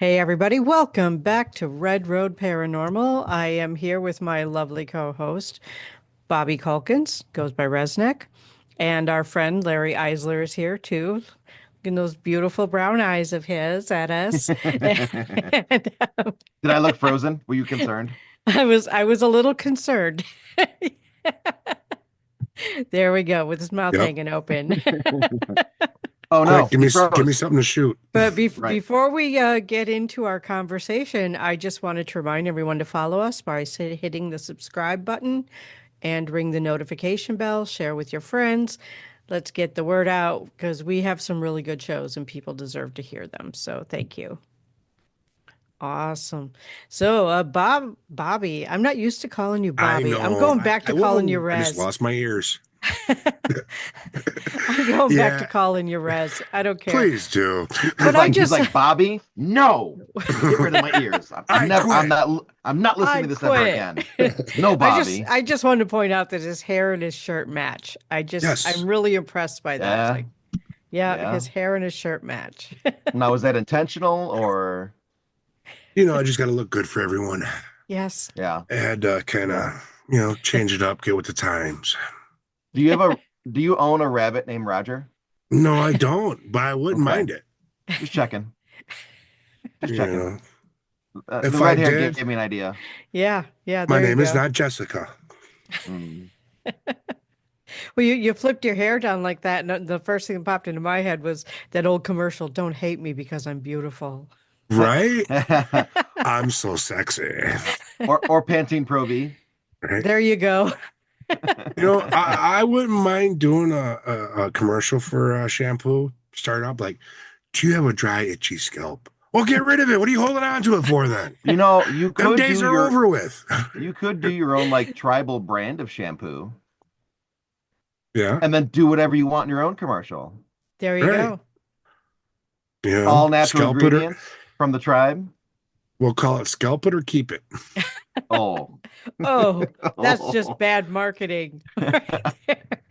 Hey, everybody, welcome back to Red Road Paranormal. I am here with my lovely co host, Bobby Culkins, goes by Resnick, and our friend Larry Eisler is here too. Looking those beautiful brown eyes of his at us. And, Did I look frozen? Were you concerned? I was a little concerned. There we go, with his mouth Yep. hanging open. Oh Quick, no, he give me froze. something to shoot. But Right. before we get into our conversation, I just wanted to remind everyone to follow us by hitting the subscribe button and ring the notification bell, share with your friends. Let's get the word out because we have some really good shows and people deserve to hear them. So thank you. Awesome. So, Bobby, I'm not used to calling you I Bobby. I'm know. going back to calling you Whoa, I just Rez. lost my ears. I'm going back to Yeah, calling you Rez. I don't care. please do. But He's like Bobby. No, get rid of my ears. I'm I never. quit. I'm not listening I to this ever quit. again. No, I just Bobby. I just wanted to point out that his hair and his shirt match. I'm Yes. really impressed by that. It's Yeah, like, yeah, yeah. his hair and his shirt match. Now, is that intentional or? I just got to look good for everyone. Yes. Yeah, I had to kind yeah. of, change it up, get with the times. Do you have a? Do you own a rabbit named Roger? No, I don't, but I wouldn't Okay, mind it. just checking. Just You checking. know, The if I red hair did, gave me an idea. Yeah, yeah, my there you name is go. not Jessica. Mm. Well, you flipped your hair down like that, and the first thing that popped into my head was that old commercial, "Don't hate me because I'm beautiful." Right? I'm so sexy. or Pantene Pro V. Right? There you go. I wouldn't mind doing a commercial for shampoo. Start up like, do you have a dry, itchy scalp? Well, get rid of it. What are you holding on to it for then? You know, Them days are over with. you could do your own like tribal brand of shampoo Yeah, and then do whatever you want in your own commercial. There you right. go. All natural Scalp it or ingredients from the tribe. we'll call it scalp it or keep it. Oh. Oh, that's just Oh. bad marketing right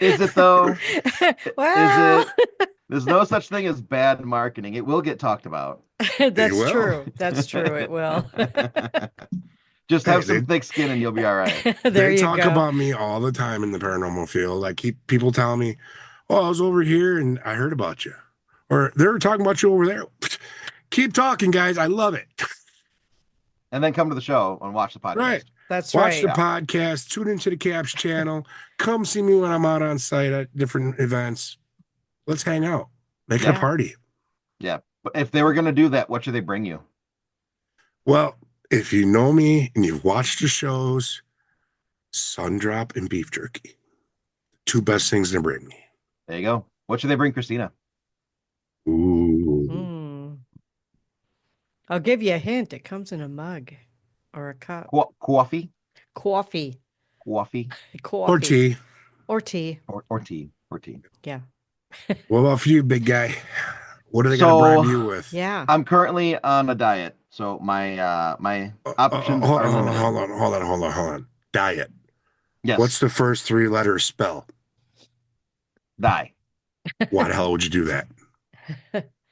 Is it though? there. Is Well, it? There's no such thing as bad marketing. It will get talked about. They that's will. true. That's true. It will. Just Hey, have some thick skin and you'll be all right. There they you talk go. about me all the time in the paranormal field. Like people telling me, "Oh, I was over here and I heard about you," or they're talking about you over there. Keep talking, guys. I love it. And then come to the show and watch the Right. podcast. That's Watch the right. Yeah. podcast, tune into the Caps channel, come see me when I'm out on site at different events. Let's hang out, make it a Yep. Yeah. party. Yeah. But if they were going to do that, what should they bring you? Well, if you know me and you've watched the shows, Sundrop and beef jerky, two best things to bring me. There you go. What should they bring Christina? Ooh, Hmm. I'll give you a hint. It comes in a mug or a cup. Coffee? Coffee. Coffee? or Coffee. tea. Or tea. Or tea? Or tea? Yeah. What about for you, big guy? What are they gonna bribe So you with? Yeah. I'm currently on a diet. So my options Hold are on, limited. hold on. Diet. What's Yes. the first three letters spell? Die. Why the hell would you do that?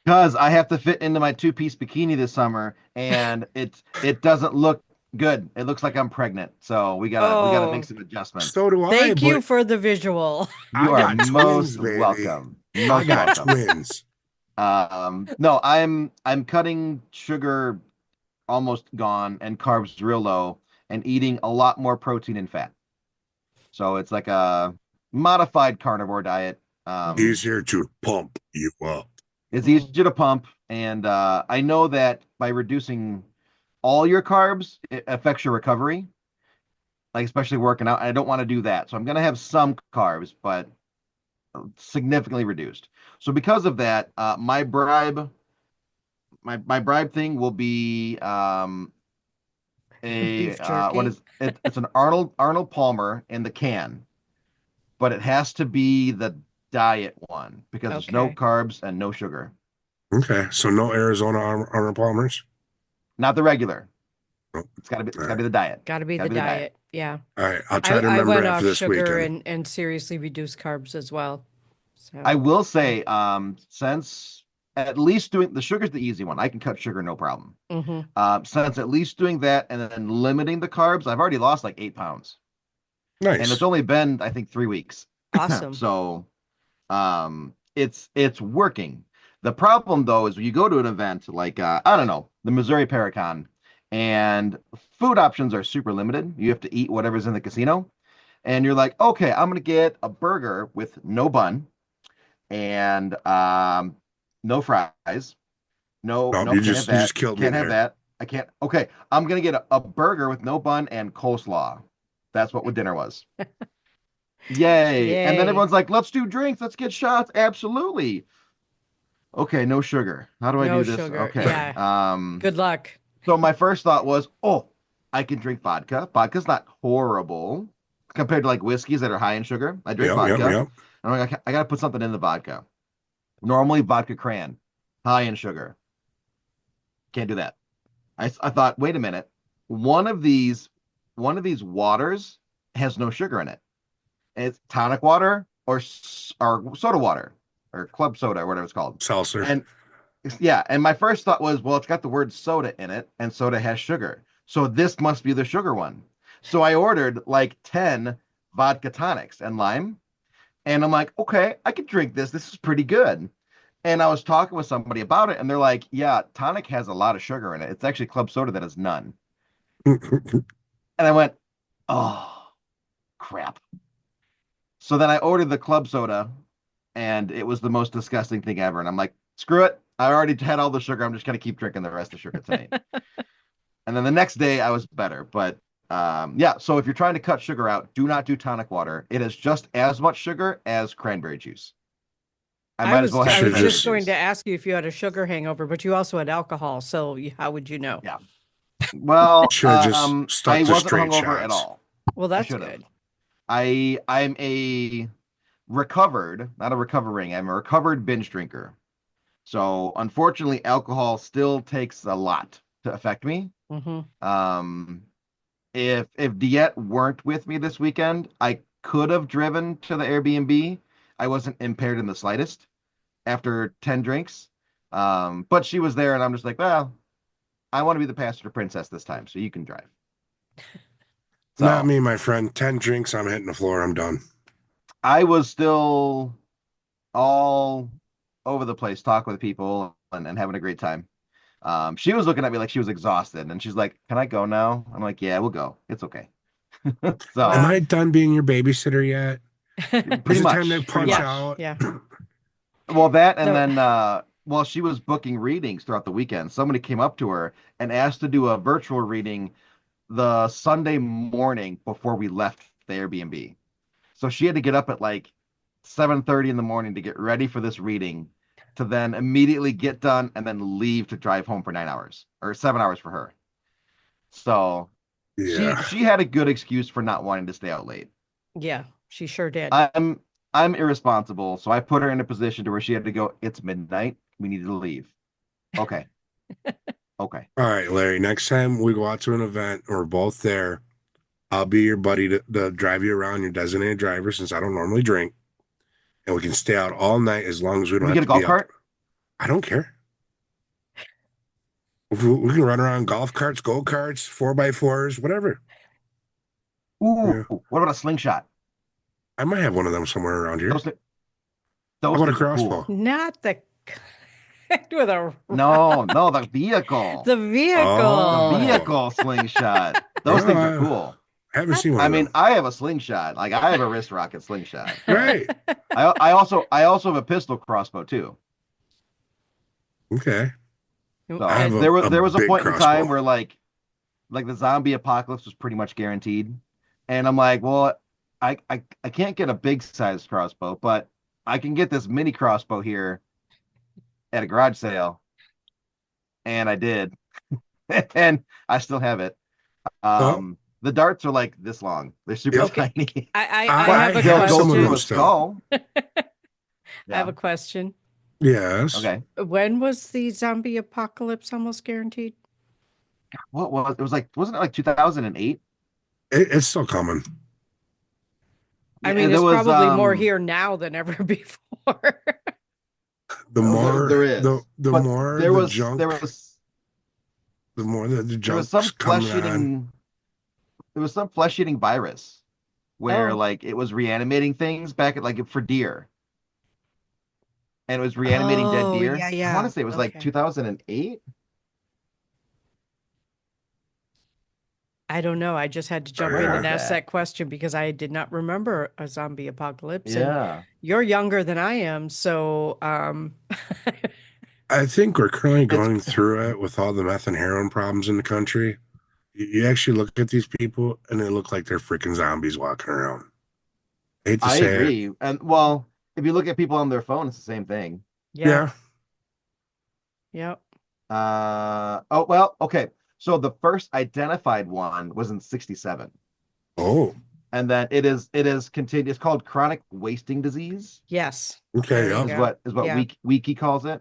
Because I have to fit into my two-piece bikini this summer and it doesn't look good. It looks like I'm pregnant. So we gotta make Oh, some adjustments. So do I, thank you but for the visual. You I are got twins, most baby. welcome. I Most got welcome. twins. No, I'm cutting sugar almost gone and carbs real low and eating a lot more protein and fat. So it's like a modified carnivore diet. Mhm. Easier to pump you up. It's Mm. easier to pump, and I know that by reducing all your carbs, it affects your recovery, like especially working out. I don't want to do that, so I'm gonna have some carbs, but significantly reduced. So because of that, my bribe thing will be a Beef what jerky. is it? It's an Arnold Palmer in the can, but it has to be the diet one because there's no Okay. carbs and no sugar. Okay, so no Arizona Arnold Palmers. Not the regular. Oh, It's all gotta right, be the diet. Got to be Gotta the be the diet. diet. Yeah. all right. I'll I try to I remember went after off this sugar weekend. and seriously reduced carbs as well. I So, will yeah. say, since at least doing the sugar's the easy one. I can cut sugar no problem. Hmm. Since at least doing that and then limiting the carbs, I've already lost like 8 pounds, and it's Nice. only been I think 3 weeks. Awesome. So it's working. The problem though is when you go to an event like I don't know, the Missouri Paracon, and food options are super limited. You have to eat whatever's in the casino. And you're like, okay, I'm gonna get a burger with no bun and no fries. No, No, no, you can't have just you that. just killed me Can't have there. that. I can't. Okay, I'm gonna get a burger with no bun and coleslaw. That's what dinner was. Yay. And then Yay. everyone's like, let's do drinks, let's get shots. Absolutely. Okay, no sugar. How do I No do this? sugar. Okay. Yeah. Good luck. So my first thought was, oh, I can drink vodka. Vodka's not horrible compared to like whiskeys that are high in sugar. I drink Yep, yep, vodka. yep. I'm like, I gotta put something in the vodka. Normally vodka cran, high in sugar. Can't do that. I thought, wait a minute. One of these waters has no sugar in it. It's tonic water or soda water or club soda or whatever it's called. Seltzer. And yeah, and my first thought was, well, it's got the word soda in it, and soda has sugar. So this must be the sugar one. So I ordered like 10 vodka tonics and lime. And I'm like, okay, I could drink this. This is pretty good. And I was talking with somebody about it, and they're like, yeah, tonic has a lot of sugar in it. It's actually club soda that has none. And I went, oh, crap. So then I ordered the club soda, and it was the most disgusting thing ever. And I'm like, screw it. I already had all the sugar. I'm just going to keep drinking the rest of the sugar tonight. And then the next day I was better. But yeah, so if you're trying to cut sugar out, do not do tonic water. It is just as much sugar as cranberry juice. I might as well have I was sugar just going juice. to ask you if you had a sugar hangover, but you also had alcohol. So how would you know? Yeah. Well, Should have just stuck I to wasn't straight hungover at shots. all. Well, that's should've. good. I'm a recovered, not a recovering, I'm a recovered binge drinker. So unfortunately, alcohol still takes a lot to affect me. Hmm. If Diet weren't with me this weekend, I could have driven to the Airbnb. I wasn't impaired in the slightest after 10 drinks. But she was there, and I'm just like, well, I want to be the passenger princess this time, so you can drive. Not So me, my friend. 10 drinks, I'm hitting the floor. I'm done. I was still all over the place, talking with people and having a great time. She was looking at me like she was exhausted, and she's like, "Can I go now?" I'm like, "Yeah, we'll go. It's okay." So Am I done being your babysitter yet? pretty Is it much, time to pretty punch much. out? Yeah. Well, that and So- then while she was booking readings throughout the weekend, somebody came up to her and asked to do a virtual reading the Sunday morning before we left the Airbnb. So she had to get up at like 7:30 in the morning to get ready for this reading, to then immediately get done and then leave to drive home for 9 hours or 7 hours for her. So Yeah. she had a good excuse for not wanting to stay out late. Yeah, she sure did. I'm irresponsible, so I put her in a position to where she had to go, it's midnight, we need to leave. Okay. Okay. All right, Larry. Next time we go out to an event and we're both there, I'll be your buddy to drive you around, your designated driver, since I don't normally drink. And we can stay out all night as long as we don't We have get a to golf be up. cart? I don't care. We can run around golf carts, go-karts, 4x4s, whatever. Ooh, Yeah. what about a slingshot? I might have one of them somewhere around here. Those, How those about a things are crossbow? cool. Not the with a No, the vehicle. the vehicle. Oh. The vehicle slingshot. Those things are cool. I haven't seen one I of mean, them. I have a slingshot. Like I have a wrist rocket slingshot. Right. I also have a pistol crossbow too. Okay. So I have there a was a big point in crossbow. time where like the zombie apocalypse was pretty much guaranteed. And I'm like, well, I can't get a big size crossbow, but I can get this mini crossbow here at a garage sale. And I did. And I still have it. The darts are like this long. They're super Yep. tiny. I I have a They'll have go some of through them a still. skull. I have a question. Yes. Okay. When was the zombie apocalypse almost guaranteed? What was it? Was like, wasn't it like 2008? It's still coming. I mean, There it's was, probably more here now than ever before. The more There is, the but more there the was junk, there was the more the there was some junk's coming flesh on. eating there was some flesh eating virus where Oh. like it was reanimating things back at like for deer, and it was reanimating dead Oh, deer. yeah, I want to yeah. say it was like Okay. 2008. I don't know. I just had to jump When in Yeah. and was ask that? that question because I did not remember a zombie apocalypse. And Yeah. you're younger than I am, so I think we're currently It's going through it with all the meth and heroin problems in the country. You actually look at these people and they look like they're freaking zombies walking around. I hate to I say it. agree. And well, if you look at people on their phone, it's the same thing. yeah, Yeah. yep. Oh well, okay. So the first identified one was in 67. Oh, And then it is continued. It's called chronic wasting disease, Yes. okay. There you Yep. is go. what Yeah. Wiki calls it.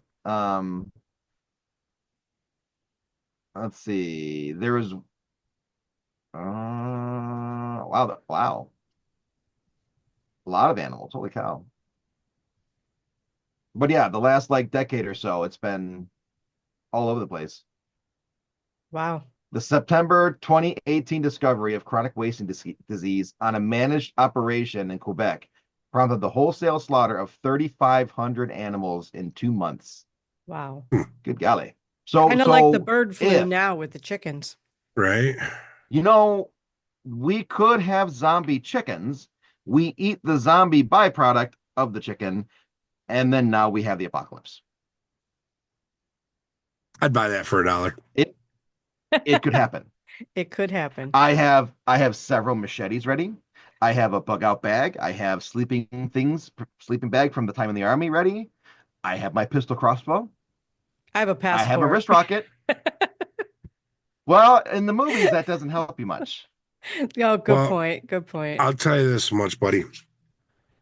Let's see. There was wow. A lot of animals. Holy cow. But yeah, the last like decade or so, it's been all over the place. Wow. The September 2018 discovery of chronic wasting disease on a managed operation in Quebec prompted the wholesale slaughter of 3,500 animals in 2 months. Wow. Good golly. So, Kind of like the so bird flu if, now with the chickens. Right. you know, we could have zombie chickens, we eat the zombie byproduct of the chicken, and then now we have the apocalypse. I'd buy that for $1. It it could happen. It could happen. I have several machetes ready. I have a bug out bag. I have sleeping bag from the time in the army ready. I have my pistol crossbow. I have a I have a passport. wrist rocket. Well, in the movies, that doesn't help you much. Oh, good Well, point. Good point. I'll tell you this much, buddy.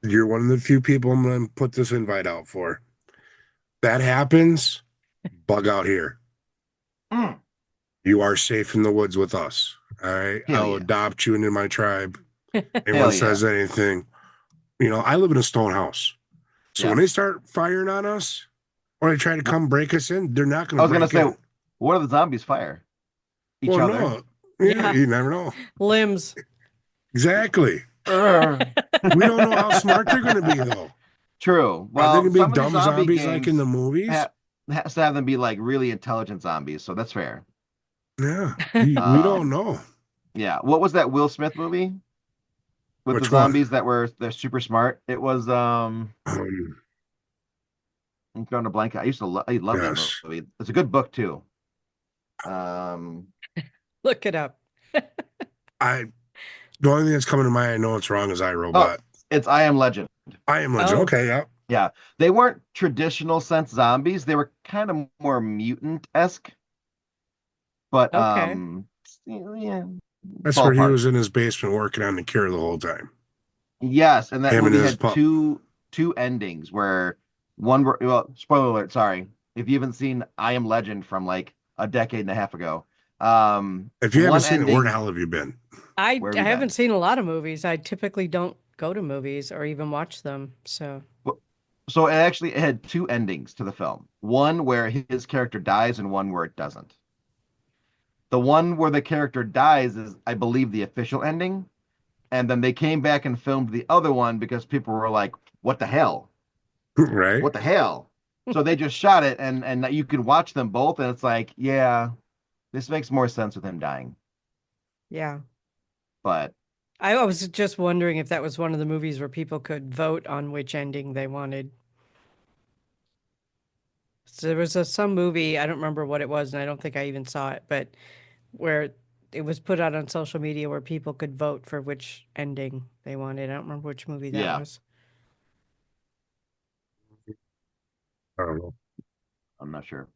You're one of the few people I'm going to put this invite out for. That happens, bug out here. Mm, You are safe in the woods with us. All right. hell I'll yeah. adopt you into my tribe. Anyone Hell yeah. says anything, I live in a stone house. So Yeah. when they start firing on us or they try to come break us in, they're not going I to was gonna break say, in. what do the zombies fire? Each Well, other. no. Yeah, Yeah. you never know. Limbs. Exactly. Urgh. We don't know how smart they're going to be, though. True. Are they Well, going to be some of the dumb zombie zombies like in games the movies? has to have them be like really intelligent zombies, so that's fair. Yeah, we don't know. Yeah. What was that Will Smith movie with the Which one? zombies they're super smart? It was I'm drawing a blank. I love that Yes. movie. It's a good book too. Um, Look it up. The only thing that's coming to mind, I know it's wrong, is iRobot. it's I Am Legend. I Am Legend. Oh. Okay, yeah. Yeah, they weren't traditional sense zombies. They were kind of more mutant-esque. But Okay. yeah, That's where he ballpark. was in his basement working on the cure the whole time. Yes, and that Him and movie his had pup. two endings where one were well, spoiler alert, sorry. If you haven't seen I Am Legend from like a decade and a half ago, If you haven't one seen it, where the ending, hell have you been? I where I have you haven't been? seen a lot of movies. I typically don't go to movies or even watch them. So, So it had two endings to the film. One where his character dies and one where it doesn't. The one where the character dies is, I believe, the official ending. And then they came back and filmed the other one because people were like, what the hell? Right? What the hell? So they just shot it and you can watch them both and it's like, yeah, this makes more sense with him dying. yeah. But I was just wondering if that was one of the movies where people could vote on which ending they wanted. So there was some movie, I don't remember what it was, and I don't think I even saw it, but where it was put out on social media where people could vote for which ending they wanted. I don't remember which movie that yeah, was. I don't know. I'm not sure.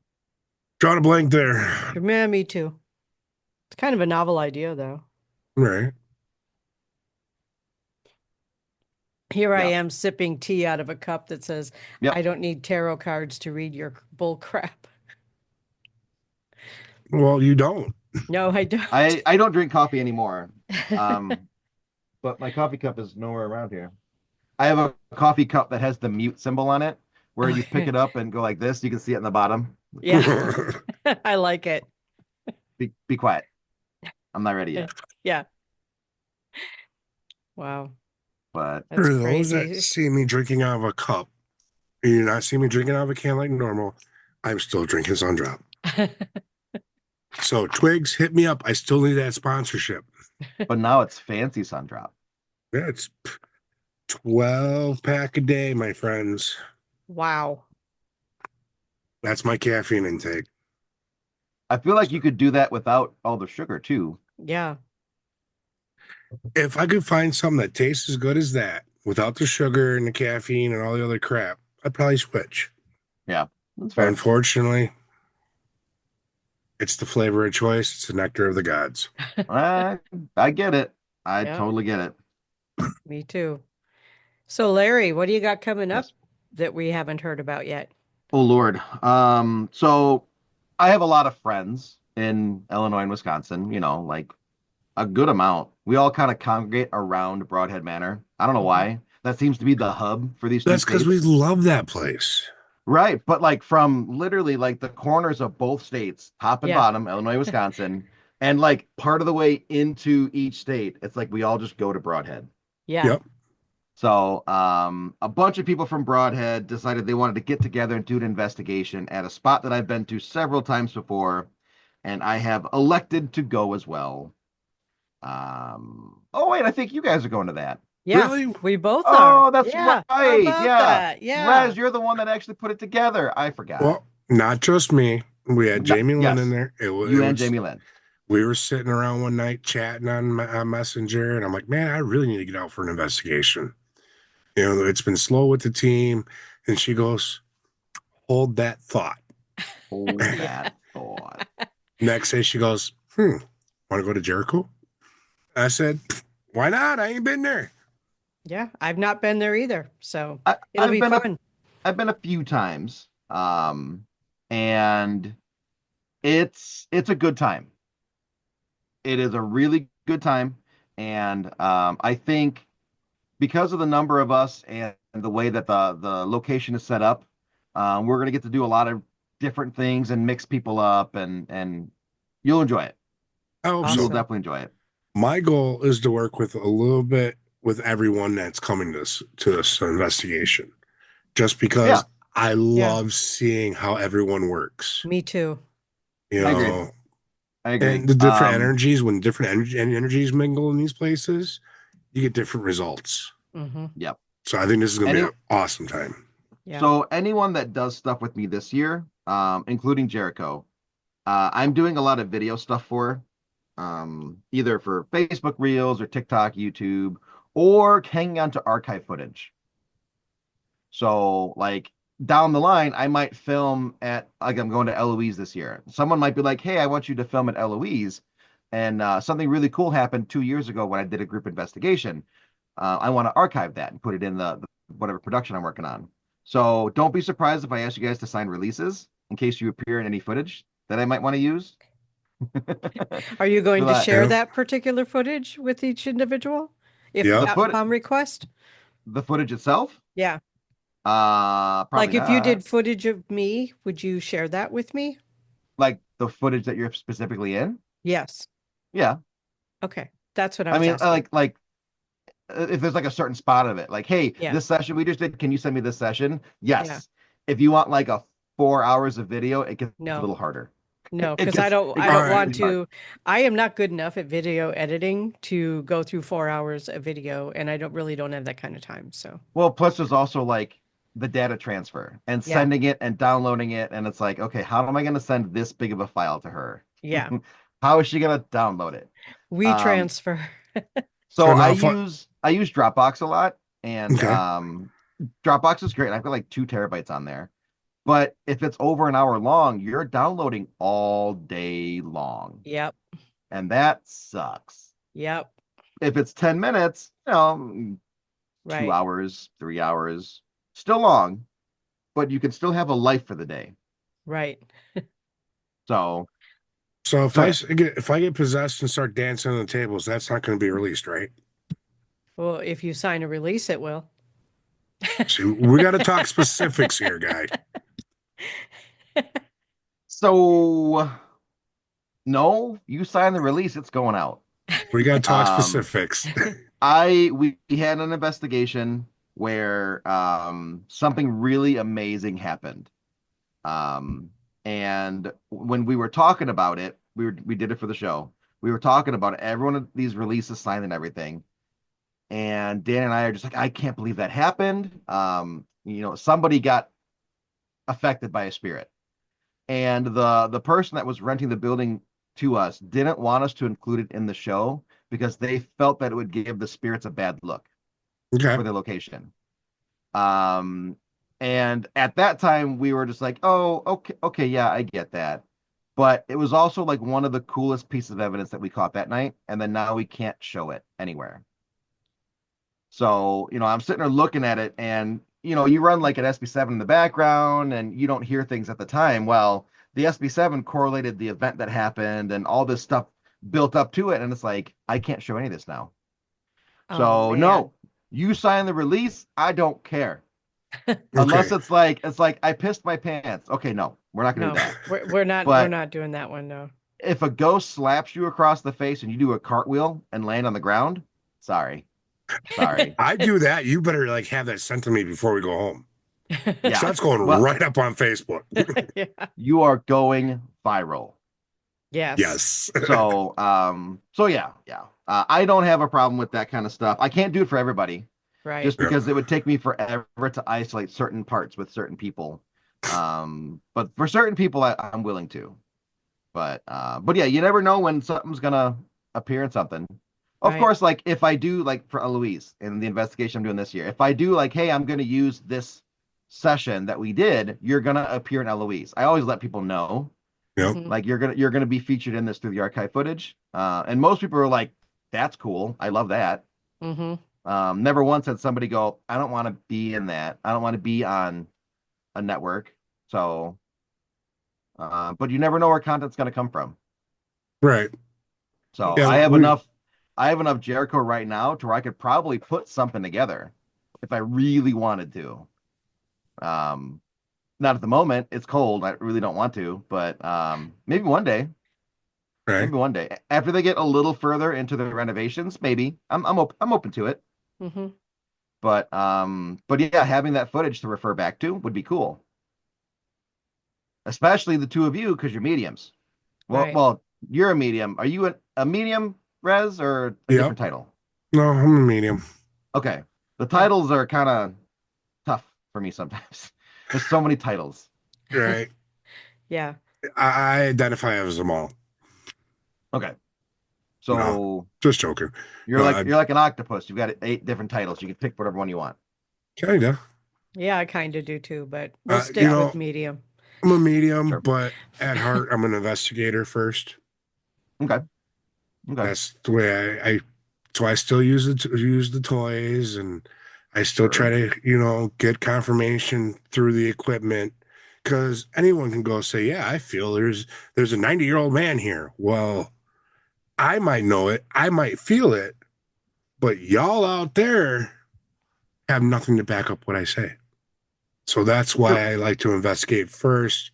Drawn a blank there. Yeah, me too. It's kind of a novel idea, though. Right. Here I Yeah. am sipping tea out of a cup that says, Yep. I don't need tarot cards to read your bull crap. Well, you don't. No, I don't. I don't drink coffee anymore. But my coffee cup is nowhere around here. I have a coffee cup that has the mute symbol on it, where you pick it up and go like this. You can see it in the bottom. Yeah, I like it. Be quiet. I'm not ready yet. Yeah. Wow, But that's For those that crazy. see me drinking out of a cup, and you not see me drinking out of a can like normal, I'm still drinking Sundrop. So Twigs, hit me up. I still need that sponsorship. now it's fancy Sundrop. Yeah, it's 12 pack a day, my friends. Wow. That's my caffeine intake. I feel like you could do that without all the sugar too. Yeah. If I could find something that tastes as good as that without the sugar and the caffeine and all the other crap, I'd probably switch. Yeah, that's But fair. unfortunately, it's the flavor of choice. It's the nectar of the gods. I get it. I Yeah. totally get it. Me too. So, Larry, what do you got coming up Yes. that we haven't heard about yet? Oh Lord. So I have a lot of friends in Illinois and Wisconsin, like a good amount. We all kind of congregate around Broadhead Manor. I don't know Mhm. why. That seems to be the hub for these two That's because we states. love that place. Right, but like from literally like the corners of both states, top and Yeah. bottom, Illinois, Wisconsin, and like part of the way into each state, it's like we all just go to Broadhead. Yeah. Yep. So, a bunch of people from Broadhead decided they wanted to get together and do an investigation at a spot that I've been to several times before, and I have elected to go as well. Oh wait, I think you guys are going to that. Yeah. Really? We both are. Oh, that's Yeah. How right. about Yeah. that? Yeah. Rez, you're the one that actually put it together. I forgot. Well, not just me. We had No, Jamie Lynn yes, in there. you and Jamie Lynn. We were sitting around one night chatting on Messenger, and I'm like, man, I really need to get out for an investigation. It's been slow with the team. And she goes, hold that thought. Hold Yeah. that thought. Next day, she goes, want to go to Jericho? I said, why not? I ain't been there. Yeah. I've not been there either. So I, it'll I've be been fun. I've been a few times. And it's a good time. It is a really good time. And I think because of the number of us and the way that the location is set up, we're gonna get to do a lot of different things and mix people up and you'll enjoy it. I hope You'll so. Awesome. definitely enjoy it. My goal is to work with a little bit with everyone that's coming to this investigation, just because Yeah. I love seeing how everyone works. Me too. You I agree. know, I agree. and the different energies, when different energies mingle in these places, you get different results. Hmm. Yep. So I think this is going to be Any- an awesome time. Yeah. So anyone that does stuff with me this year, including Jericho, I'm doing a lot of video stuff for, either for Facebook Reels or TikTok, YouTube, or hanging on to archive footage. So like down the line, I might film at like I'm going to Eloise this year. Someone might be like, "Hey, I want you to film at Eloise," and something really cool happened 2 years ago when I did a group investigation. I want to archive that and put it in the whatever production I'm working on. So don't be surprised if I ask you guys to sign releases in case you appear in any footage that I might want to use. Are you going to But, share Yeah. that particular footage with each individual? If Yeah. The foot- upon request? the footage itself? Yeah. Probably Like if you not. did footage of me, would you share that with me? Like the footage that you're specifically in? Yes. Yeah. Okay. That's what I I was mean, asking. like if there's like a certain spot of it, like, hey, Yeah. this session we just did, can you send me this session? Yes. Yeah. If you want like a 4 hours of video, it gets No. a little harder. No, It because I gets- don't it I gets don't Alright. want really hard. to I am not good enough at video editing to go through 4 hours of video, and I don't have that kind of time. So Well, plus there's also like the data transfer and Yeah. sending it and downloading it, and it's like, okay, how am I going to send this big of a file to her? yeah, How is she going to download it? we transfer. So So now I if I- use Dropbox a lot, and Okay. Dropbox is great. I've got like 2 TB on there. But if it's over an hour long, you're downloading all day long, Yep. and that sucks. Yep. If it's 10 minutes, 2 Right. hours, 3 hours, still long, but you can still have a life for the day. Right. So So if Go if I get possessed and start dancing on the tables, that's not going to be released, right? Well, if you sign a release, it will. See, we got to talk specifics here, guy. So no, you sign the release, it's going out. We got to talk Um, specifics. we had an investigation where something really amazing happened. And when we were talking about it, we did it for the show. We were talking about it. Every one of these releases signed and everything. And Dan and I are just like, I can't believe that happened. Somebody got affected by a spirit. And the person that was renting the building to us didn't want us to include it in the show because they felt that it would give the spirits a bad look Okay. for their location. And at that time we were just like, oh, okay, yeah, I get that. But it was also like one of the coolest pieces of evidence that we caught that night, and then now we can't show it anywhere. So, I'm sitting there looking at it, and you run like an SB7 in the background and you don't hear things at the time. Well, the SB7 correlated the event that happened and all this stuff built up to it, and it's like, I can't show any of this now. Oh, So man. no, you sign the release, I don't care. Unless Okay. it's like I pissed my pants. Okay, no, we're not gonna No, do that. we're But not doing that one. No. if a ghost slaps you across the face and you do a cartwheel and land on the ground, sorry. I do that. You better like have that sent to me before we go home. Yeah. So that's going Well, right up on Facebook. Yeah. you are going viral. Yes. Yes. So yeah. I don't have a problem with that kind of stuff. I can't do it for everybody, Right. just because it would take me forever to isolate certain parts with certain people. But for certain people, I'm willing to. But yeah, you never know when something's gonna appear in something. Of Right. course, like if I do, like for Eloise in the investigation I'm doing this year, if I do like, hey, I'm gonna use this session that we did, you're gonna appear in Eloise. I always let people know, Yep. Mhm. like you're gonna be featured in this through the archive footage. And most people are like, that's cool. I love that. Mhm. Never once had somebody go, I don't want to be in that. I don't want to be on a network. So, but you never know where content's gonna come from. Right. So Yeah, I have enough Jericho right now to where I could probably put something together if I really wanted to. Not at the moment. It's cold. I really don't want to, but maybe one day. Right. Maybe one day. After they get a little further into the renovations, maybe. I'm open to it. Mhm. But yeah, having that footage to refer back to would be cool. Especially the two of you, because you're mediums. Right. Well, you're a medium. Are you a medium, Rez, or a Yep. different title? No, I'm a medium. Okay. The titles are kind of tough for me sometimes. There's so many titles. Right. Yeah. I identify as them all. Okay. So Just joking. you're like an octopus. You've got 8 different titles. You can pick whatever one you want. Kinda. Yeah, I kind of do too, but we'll You stick know, with medium. I'm a medium, Sure. but at heart, I'm an investigator first. Okay. That's the way so I still use the toys, and I still try to, get confirmation through the equipment, because anyone can go say, yeah, I feel there's a 90-year-old man here. Well, I might know it, I might feel it, but y'all out there have nothing to back up what I say. So that's why I like to investigate first,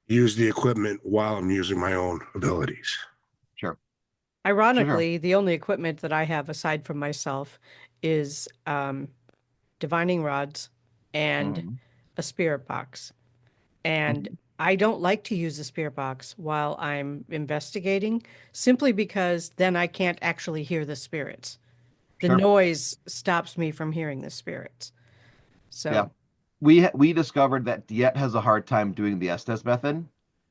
use the equipment while I'm using my own abilities. Sure. Ironically, the only equipment that I have aside from myself is divining rods and Mhm. a spirit box. And I don't like to use the spirit box while I'm investigating, simply because then I can't actually hear the spirits. The Sure. noise stops me from hearing the spirits. So, Yeah. We discovered that Diet has a hard time doing the Estes method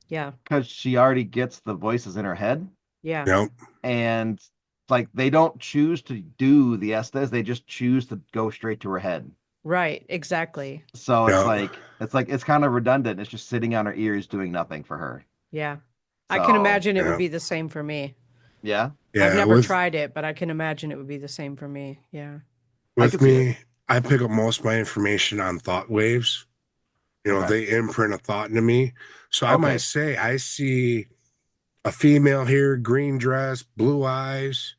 yeah. because she already gets the voices in her head, Yeah. Yep. and like they don't choose to do the Estes, they just choose to go straight to her head. Right. Exactly. So Yeah. it's kind of redundant. It's just sitting on her ears doing nothing for her. Yeah. I can So, imagine it yeah. would be the same for me. yeah. Yeah. I've never tried it, but I can imagine it would be the same for me. Yeah. I With can see me, I pick up most of my information on thought waves. Okay. They imprint a thought into me. So I Okay. might say, I see a female here, green dress, blue eyes.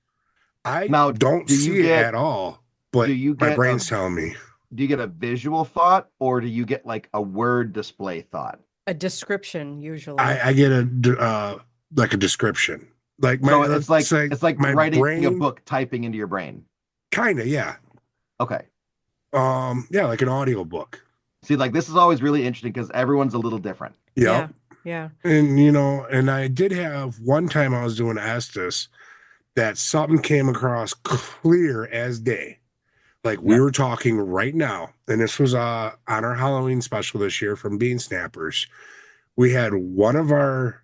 I Now, don't do you see it get at all, but do you my get brain's telling me. do you get a visual thought or do you get like a word display thought? A description usually. I get like a description. Like So it's like it's like my writing a brain, book, typing into your brain. kind of, yeah. Okay. Yeah, like an audio book. See, like this is always really interesting because everyone's a little different. Yep. Yeah. And and I did have one time I was doing Estes that something came across clear as day. Like we Yeah. were talking right now, and this was on our Halloween special this year from Bean Snappers. We had one of our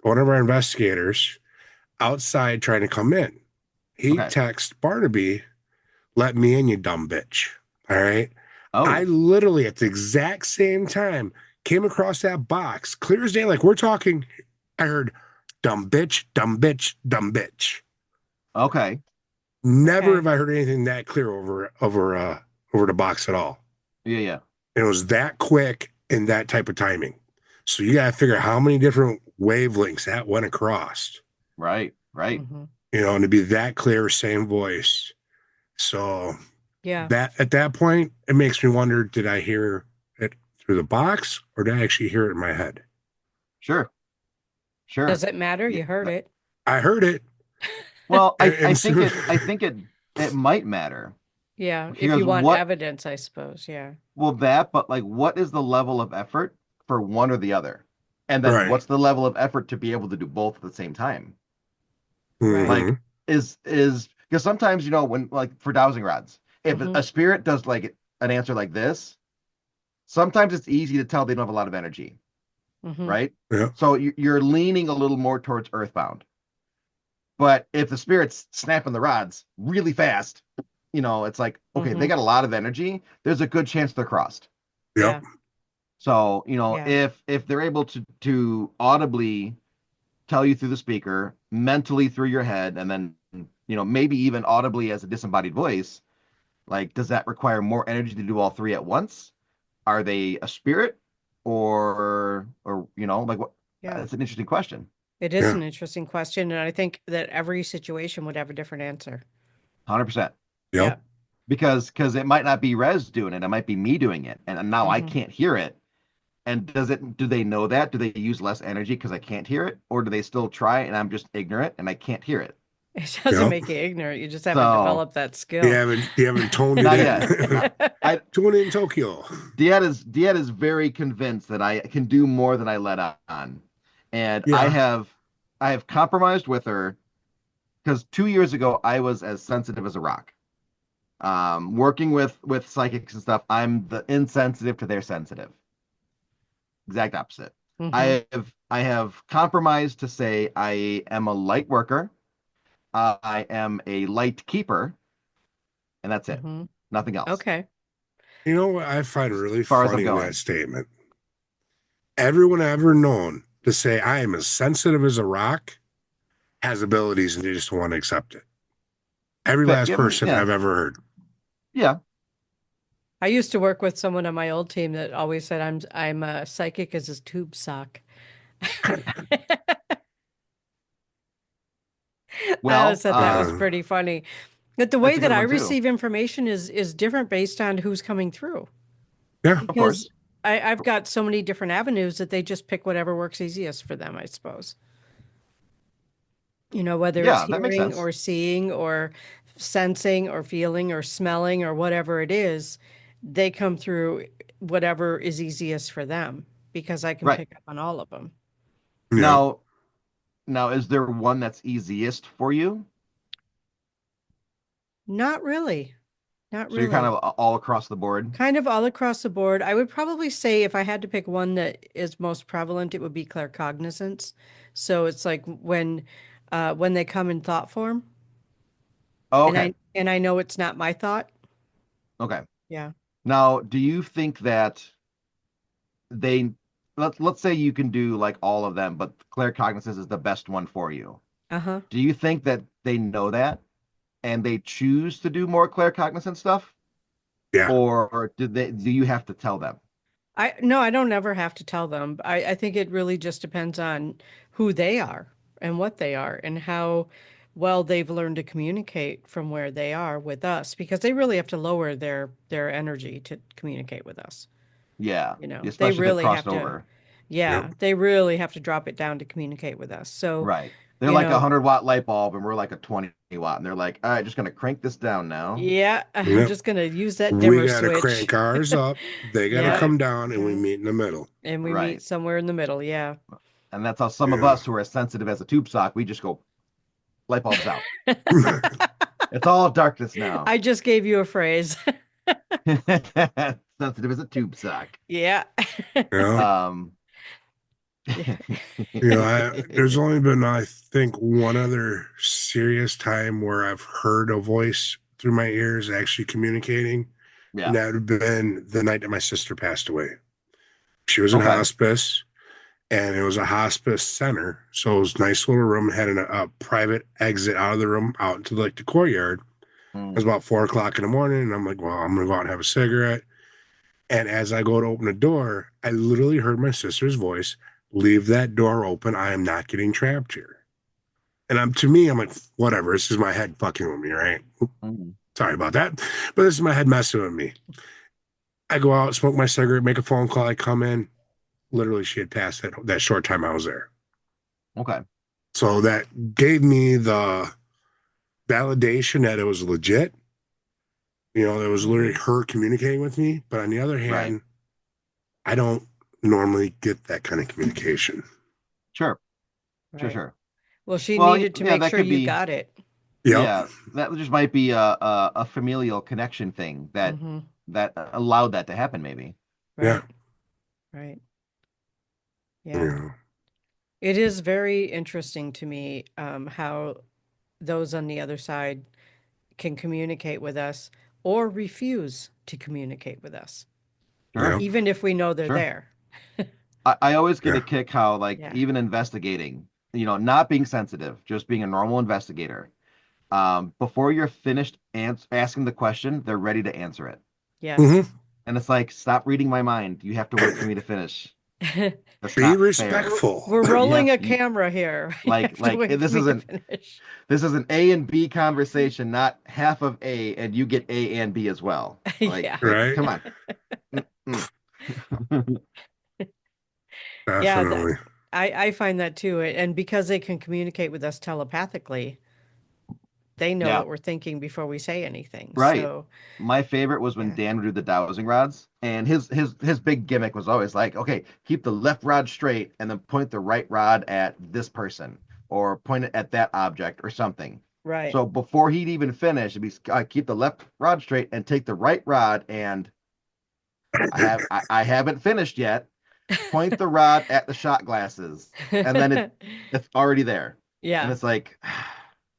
investigators outside trying to come in. He Okay. texts Barnaby, "Let me in, you dumb bitch." All right. I Oh, literally at the exact same time came across that box, clear as day. Like we're talking, I heard dumb bitch, dumb bitch, dumb bitch. okay. Never Okay. have I heard anything that clear over the box at all. Yeah, yeah. And it was that quick and that type of timing. So you gotta figure how many different wavelengths that went across, Right, right. Hmm. and to be that clear, same voice. So Yeah. that at that point, it makes me wonder, did I hear it through the box or did I actually hear it in my head? Sure, Does sure. it matter? Yeah. You heard it. I heard it. Well, I And think so, it might matter. Yeah. If Here's you want what evidence, I suppose. Yeah. well that, but like what is the level of effort for one or the other? And then right. what's the level of effort to be able to do both at the same time? Right. Hmm. Like is because sometimes when like for dowsing rods, if Hmm. a spirit does like an answer like this, sometimes it's easy to tell they don't have a lot of energy, Hmm. right? Yeah. So you're leaning a little more towards earthbound. But if the spirit's snapping the rods really fast, it's like, okay, they Hmm. got a lot of energy. There's a good chance they're crossed. Yep. Yeah. So, Yeah. if they're able to audibly tell you through the speaker, mentally through your head, and then, maybe even audibly as a disembodied voice, like, does that require more energy to do all three at once? Are they a spirit or like what? Yeah. That's an interesting question. It is Yeah. an interesting question. And I think that every situation would have a different answer. 100%. Yeah. Yep. Because it might not be Rez doing it, it might be me doing it, and now I Hmm. can't hear it. And do they know that? Do they use less energy because I can't hear it, or do they still try and I'm just ignorant and I can't hear it? It doesn't Yep. make you ignorant. You just haven't So developed that skill. You haven't toned it not in. yet. I Tune in Tokyo. Diet is very convinced that I can do more than I let on, and Yeah. I have compromised with her because 2 years ago I was as sensitive as a rock. Working with psychics and stuff, I'm the insensitive to their sensitive. Exact opposite. Hmm. I have compromised to say I am a light worker, I am a light keeper, and that's it. Hmm. Nothing else. Okay. You know what I find really As far as I'm funny in that going. statement? Everyone I've ever known to say I am as sensitive as a rock has abilities and they just don't want to accept it. Every last Yeah, I mean, person yeah, I've ever heard. yeah. I used to work with someone on my old team that always said I'm a psychic as a tube sock. I always Well, thought that was pretty funny. But the way that's a that good I one too. receive information is different based on who's coming through. Yeah. Of Because course. I've got so many different avenues that they just pick whatever works easiest for them, I suppose. Whether it's Yeah, that makes hearing sense. or seeing or sensing or feeling or smelling or whatever it is, they come through whatever is easiest for them because I can Right. pick up on all of them. Yeah. Now, is there one that's easiest for you? Not really. Not So you're kind really. of all across the board. Kind of all across the board. I would probably say if I had to pick one that is most prevalent, it would be claircognizance. So it's like when they come in thought form Oh, and okay. I know it's not my thought. Okay. Yeah. Now, do you think that they let's say you can do like all of them, but claircognizance is the best one for you. Uh-huh. Do you think that they know that and they choose to do more claircognizant stuff, Yeah. or do you have to tell them? I don't ever have to tell them. I think it really just depends on who they are and what they are and how well they've learned to communicate from where they are with us because they really have to lower their energy to communicate with us. Yeah, You know, they especially if they've really crossed have to, over. Yep. yeah, they really have to drop it down to communicate with us. So, Right. They're you like a know, 100-watt light bulb, and we're like a 20-watt, and they're like, all right, just gonna crank this down now. yeah, I'm Yep. just gonna use that We dimmer got to switch. crank ours up. They got to Yeah, Right. come down, and we yeah. meet in the middle. And we meet Right. somewhere in the middle. Yeah. And that's how some of Yeah. us who are as sensitive as a tube sock, we just go light bulbs out. It's all darkness now. I just gave you a phrase. Sensitive as a tube sock. Yeah. Yeah. Um, Yeah. There's only been, I think, one other serious time where I've heard a voice through my ears actually communicating. And yeah. that would have been the night that my sister passed away. She was in Okay. hospice, and it was a hospice center. So it was a nice little room, had a private exit out of the room, out into like the courtyard. It was Mm. about 4 o'clock in the morning, and I'm like, well, I'm gonna go out and have a cigarette. And as I go to open the door, I literally heard my sister's voice, leave that door open. I am not getting trapped here. And to me, I'm like, whatever, this is my head fucking with me, right? Mm. Sorry about that. But this is my head messing with me. I go out, smoke my cigarette, make a phone call, I come in. Literally, she had passed that short time I was there. Okay. So that gave me the validation that it was legit. You know, it was literally her communicating with me. But on the other hand, I don't normally get that kind of communication. Sure. Sure. Right. Sure. Well, she Well, needed to yeah, make that sure could you be. got it. Yep. Yeah, that just might be a familial connection thing that Hmm. that allowed that to happen. Maybe. Yeah. Right. Right. Yeah. Yeah. It is very interesting to me how those on the other side can communicate with us or refuse to communicate with us, Sure. Yep. even if we know they're Sure. there. I always get a Yeah. kick how like Yeah. even investigating, not being sensitive, just being a normal investigator. Before you're finished asking the question, they're ready to answer it. Yes. hmm And it's like, stop reading my mind. You have to wait for me to finish. That's Be not fair. respectful. We're rolling a You- camera here. You like have to like wait this for me to isn't finish. this is an A and B conversation, not half of A and you get A and B as well. Like, Yeah. Right. come on. Mm-mm. Yeah, Definitely. I find that too. And because they can communicate with us telepathically, they know Yeah, what we're thinking before we say anything. right. So, My favorite was when yeah. Dan would do the dowsing rods, and his big gimmick was always like, okay, keep the left rod straight and then point the right rod at this person or point it at that object or something. Right. So before he'd even finish, it'd be keep the left rod straight and take the right rod, and I haven't finished yet. Point the rod at the shot glasses, and then it's already there. And Yeah. it's like,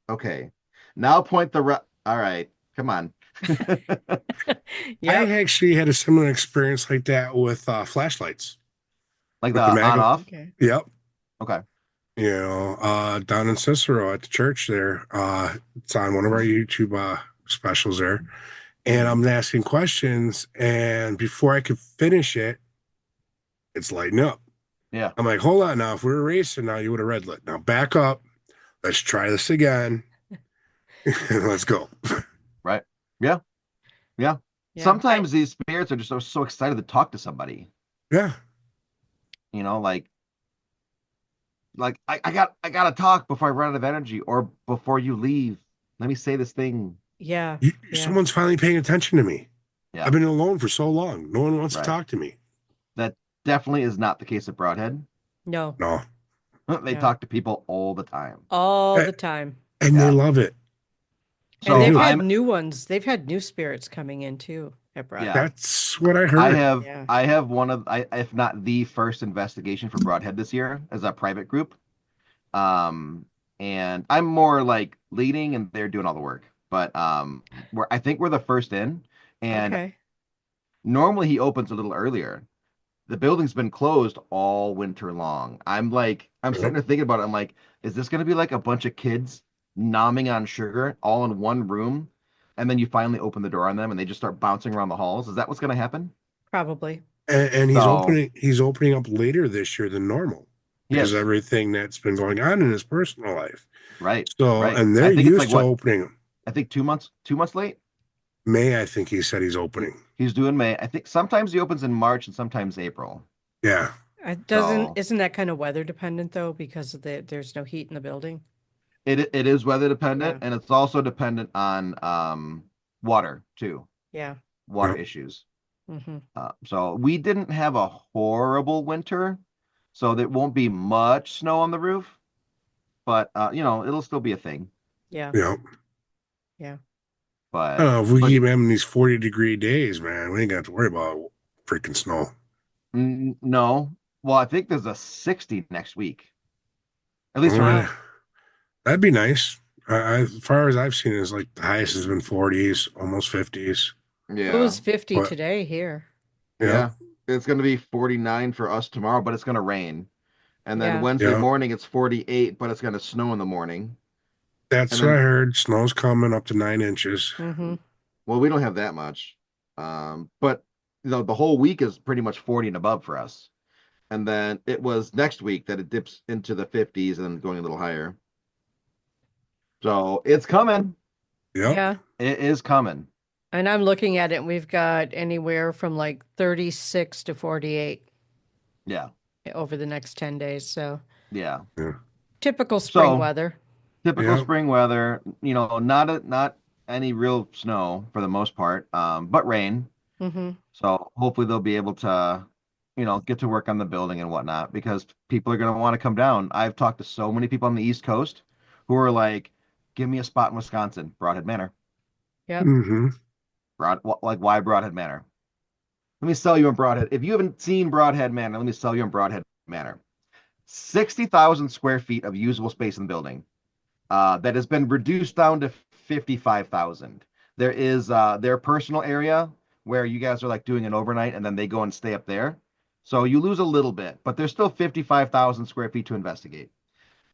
okay, now point the rod. All right, come on. I Yep. actually had a similar experience like that with flashlights. Like With the the mag- on off. Okay. Yep. Okay. You know, down in Cicero at the church there. It's on one of our YouTube specials there. And I'm asking questions, and before I could finish it, it's lighting up. Yeah. I'm like, hold on now. If we were racing now, you would have red lit. Now back up. Let's try this again. And let's go. Right. Yeah. Yeah. Yeah. Sometimes these spirits are just so excited to talk to somebody. Yeah. Like I gotta talk before I run out of energy or before you leave. Let me say this thing. Yeah. You, Yeah. Someone's finally paying attention to me. Yeah. I've been alone for so long. No one wants Right. to talk to me. That definitely is not the case at Broadhead. No. No. They Yeah. talk to people all the time. All Eh, the time. And Yeah. they love it. So And they've do. had I'm new ones. They've had new spirits coming in too at Broad. Yeah. That's what I heard. Yeah. I have one of if not the first investigation for Broadhead this year as a private group. And I'm more like leading and they're doing all the work. But I think we're the first in. And Okay. normally he opens a little earlier. The building's been closed all winter long. I'm sitting there thinking about it. I'm like, is this gonna be like a bunch of kids nomming on sugar all in one room? And then you finally open the door on them and they just start bouncing around the halls. Is that what's gonna happen? Probably. And he's So- opening up later this year than normal. because Yes. of everything that's been going on in his personal life. Right. So, Right. and I they're think it's used like to what? opening I think 2 months late. May. I think he said he's opening. He's doing May. I think sometimes he opens in March and sometimes April. Yeah. It So isn't that kind of weather dependent though, because there's no heat in the building? it is weather dependent, Yeah. and it's also dependent on water too, Yeah. water Yep. issues. Mm-hmm. So we didn't have a horrible winter, so there won't be much snow on the roof, but it'll still be a thing. Yeah. Yeah. Yeah. But Oh, if we but keep having these 40-degree days, man, we ain't got to worry about freaking snow. no, well, I think there's a 60 next week, at least Oh, for me. Wow. that'd be nice. As far as I've seen, is like the highest has been 40s, almost 50s. It was Yeah, 50 But today here. yeah, yeah. It's gonna be 49 for us tomorrow, but it's gonna rain. And then Yeah. Wednesday yeah, morning it's 48, but it's gonna snow in the morning. And that's what I then, heard. Snow's coming up to 9 inches. Mm-hmm. well, we don't have that much. But the whole week is pretty much 40 and above for us. And then it was next week that it dips into the 50s and then going a little higher. So it's coming. Yep. Yeah. It is coming. And I'm looking at it, and we've got anywhere from like 36 to 48 Yeah. over the next 10 days. So Yeah. Yeah. typical spring So weather. typical Yep. spring weather, not any real snow for the most part, but rain. Mm-hmm. So hopefully they'll be able to, get to work on the building and whatnot because people are going to want to come down. I've talked to so many people on the East Coast who are like, give me a spot in Wisconsin, Broadhead Manor. Yep. Mm-hmm. Like, why Broadhead Manor? Let me sell you in Broadhead. If you haven't seen Broadhead Manor, let me sell you in Broadhead Manor. 60,000 square feet of usable space in the building. That has been reduced down to 55,000. There is their personal area where you guys are like doing an overnight and then they go and stay up there. So you lose a little bit, but there's still 55,000 square feet to investigate.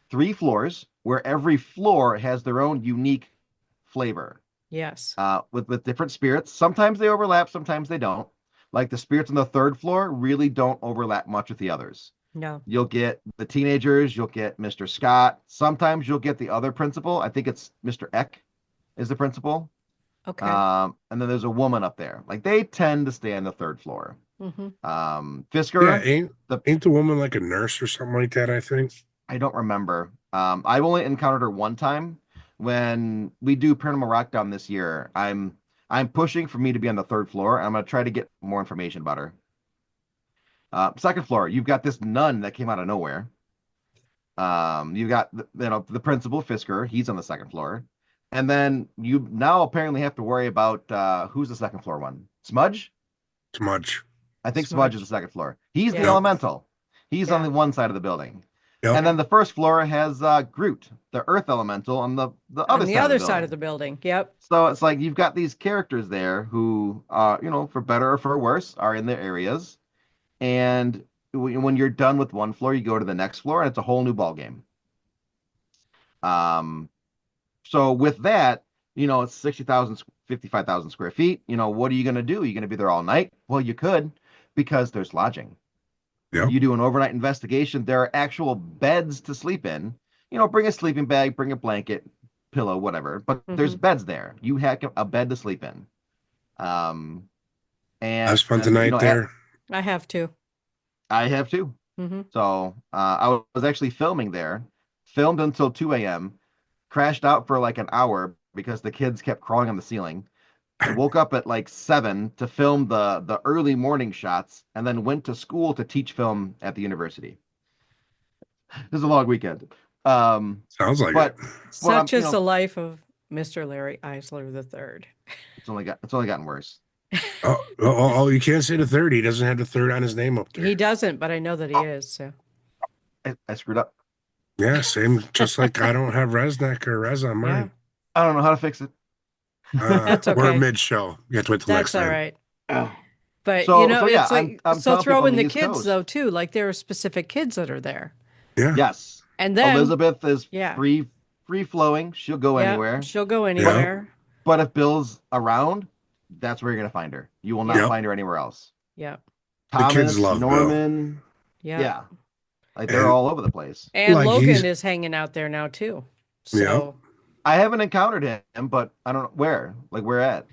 3 floors where every floor has their own unique flavor Yes. with different spirits. Sometimes they overlap, sometimes they don't. Like the spirits on the third floor really don't overlap much with the others. No. You'll get the teenagers, you'll get Mr. Scott. Sometimes you'll get the other principal. I think it's Mr. Eck is the principal. Okay. And then there's a woman up there. Like they tend to stay on the third floor. Mm-hmm. Yeah, Fisker, ain't the woman like a nurse or something like that? I think. I don't remember. I've only encountered her one time when we do Paranormal Rockdown this year. I'm pushing for me to be on the third floor. And I'm gonna try to get more information about her. Second floor, you've got this nun that came out of nowhere. You've got the principal Fisker. He's on the second floor, and then you now apparently have to worry about who's the second floor one? Smudge. Too much. I think Smudge is the second floor. He's the Yeah. elemental. He's on Yeah. the one side of the building, Yep. and then the first floor has Groot, the Earth elemental, on the On other the side other of the side building. of the building. Yep. So it's like you've got these characters there who, for better or for worse, are in their areas. And when you're done with one floor, you go to the next floor, and it's a whole new ball game. So with that, it's 60,000, 55,000 square feet. What are you going to do? Are you going to be there all night? Well, you could, because there's lodging. Yep. You do an overnight investigation. There are actual beds to sleep in. Bring a sleeping bag, bring a blanket, pillow, whatever. But there's Mhm. beds there. You have a bed to sleep in. And I've spent the night there. I have to. I have too. Mm-hmm. So I was actually filming there, filmed until 2 a.m., crashed out for like an hour because the kids kept crawling on the ceiling. I woke up at like 7 to film the early morning shots, and then went to school to teach film at the university. It was a long weekend. Sounds like But it. well, Such is the life of Mr. Larry Eisler III. it's only gotten worse. Oh, you can't say the third. He doesn't have the third on his name up there. He doesn't, but I know that he is. So I screwed up. Yeah, same. Just like I don't have Resnick or Rez on yeah, mine. I don't know how to fix it. That's We're okay. mid-show. You have to wait till that's next all time. right. Oh. But So yeah, it's like I'm so telling throw people in on the East kids Coast. though too. Like there are specific kids that are there, Yeah. Yes, and then Elizabeth is yeah. free flowing. She'll go yeah, anywhere. she'll go anywhere. But if Bill's around, that's where you're gonna find her. You will not Yep. find her anywhere else. Yeah, The kids Thomas, love Bill. Norman, yeah, yeah. Like they're And all over the place. And Like Logan he's- is hanging out there now too. Yeah. So, I haven't encountered him, but I don't know where. Like where at?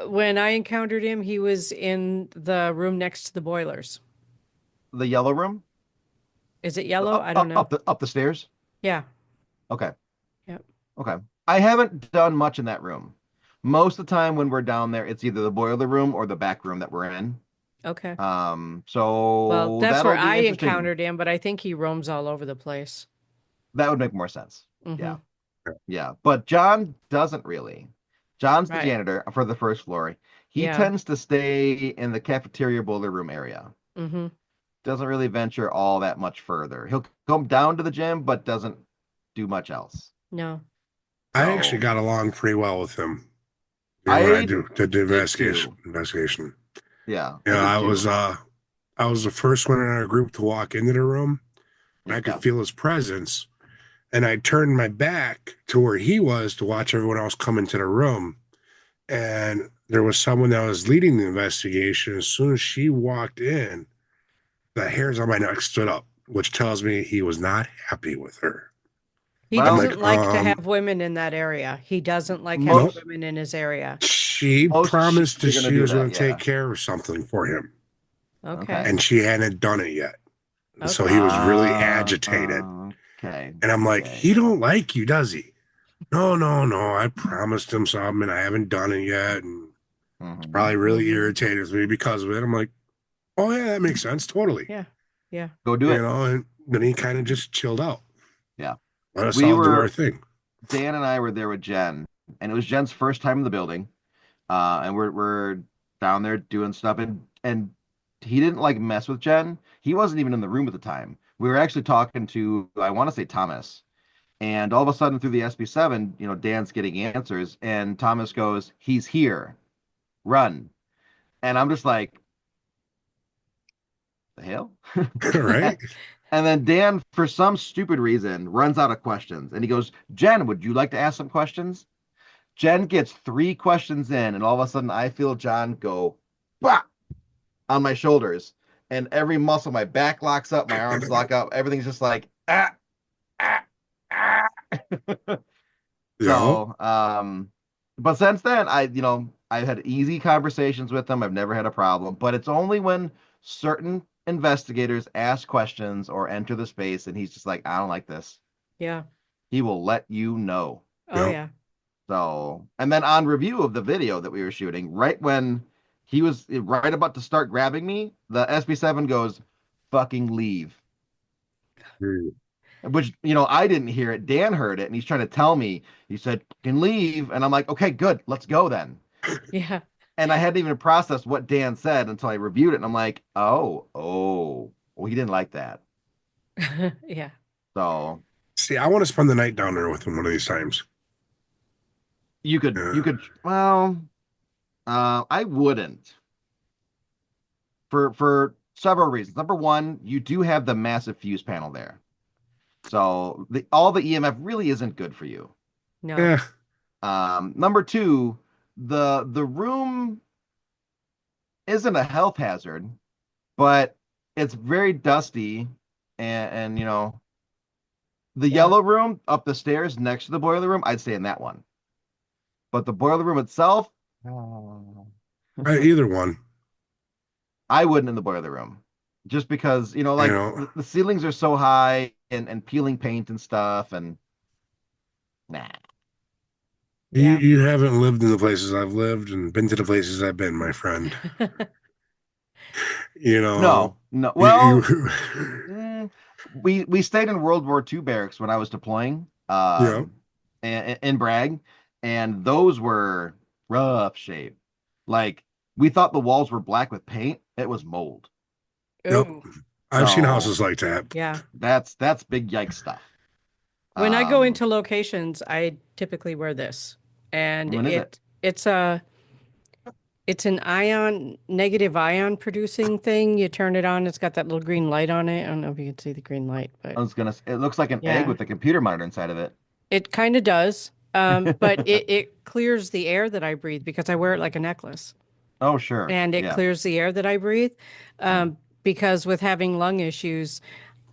when I encountered him, he was in the room next to the boilers. The yellow room? Is it yellow? I don't know. Up the stairs? Yeah. Okay. Yep. Okay. I haven't done much in that room. Most of the time when we're down there, it's either the boiler room or the back room that we're in. Okay. So Well, that's that'll where be I interesting. encountered him, but I think he roams all over the place. That would make more sense. Mhm. Yeah. Yeah. But John doesn't really. John's the Right. janitor for the first floor. He Yeah. tends to stay in the cafeteria boiler room area. Mm-hmm. Doesn't really venture all that much further. He'll come down to the gym, but doesn't do much else. No. I So- actually got along pretty well with him. You know, I when I did the too. investigation. Yeah. You know, did I too. was the first one in our group to walk into the room, and I could Yeah. feel his presence. And I turned my back to where he was to watch everyone else come into the room. And there was someone that was leading the investigation. As soon as she walked in, the hairs on my neck stood up, which tells me he was not happy with her. He Well, doesn't like to um, have women in that area. He doesn't like Most- having women in his area. She Most promised that chicks are gonna she do was that, going to yeah. take care of something for him, Okay. and she hadn't done it yet. So Okay. he was really Ah, agitated. Okay. And I'm like, Okay. he don't like you, does he? No, no, no. I promised him something and I haven't done it yet. And Mhm. probably really irritated with me because of it. I'm like, oh yeah, that makes sense. Totally. Yeah. Yeah. Go do You it. know, and then he kind of just chilled out. Yeah. Let us We all do were- our thing. Dan and I were there with Jen, and it was Jen's first time in the building. And we're down there doing stuff, and he didn't like mess with Jen. He wasn't even in the room at the time. We were actually talking to, I want to say, Thomas. And all of a sudden through the SB7, Dan's getting answers, and Thomas goes, "He's here. Run." And I'm just like, the hell? Right? And then Dan, for some stupid reason, runs out of questions. And he goes, "Jen, would you like to ask some questions?" Jen gets 3 questions in, and all of a sudden I feel John go, bah, on my shoulders. And every muscle, my back locks up, my arms lock up. Everything's just like, ah, ah, ah. You know? So, but since then, I've had easy conversations with him. I've never had a problem. But it's only when certain investigators ask questions or enter the space, and he's just like, "I don't like this." Yeah. He will let you know. Oh Yep. yeah. So, and then on review of the video that we were shooting, right when he was right about to start grabbing me, the SB7 goes, "Fucking leave." Which, I didn't hear it. Dan heard it, and he's trying to tell me. He said, "Can leave." And I'm like, "Okay, good. Let's go then." Yeah. And I hadn't even processed what Dan said until I reviewed it. And I'm like, oh, well, he didn't like that. Yeah. So See, I want to spend the night down there with him one of these times. you could, well, I wouldn't for several reasons. Number one, you do have the massive fuse panel there. So all the EMF really isn't good for you. No. Yeah. Number two, the room isn't a health hazard, but it's very dusty, and the Yeah. yellow room up the stairs next to the boiler room, I'd stay in that one. But the boiler room itself, Either one. I wouldn't in the boiler room. Just because, the ceilings are so high and peeling paint and stuff, and nah. Yeah. You haven't lived in the places I've lived and been to the places I've been, my friend. No. you- Well, you- we stayed in World War II barracks when I was deploying in Bragg, and those were rough shape. Like, we thought the walls were black with paint. It was mold. Yep. Ooh. I've seen No. houses like that. Yeah. That's big yikes stuff. When I go Um, into locations, I typically wear this, and What is it? it's an negative ion producing thing. You turn it on, it's got that little green light on it. I don't know if you can see the green light, but it looks like an egg Yeah. with a computer monitor inside of it. it kind of does. But it clears the air that I breathe because I wear it like a necklace, Oh, sure. and it Yeah. clears the air that I breathe. Because with having lung issues,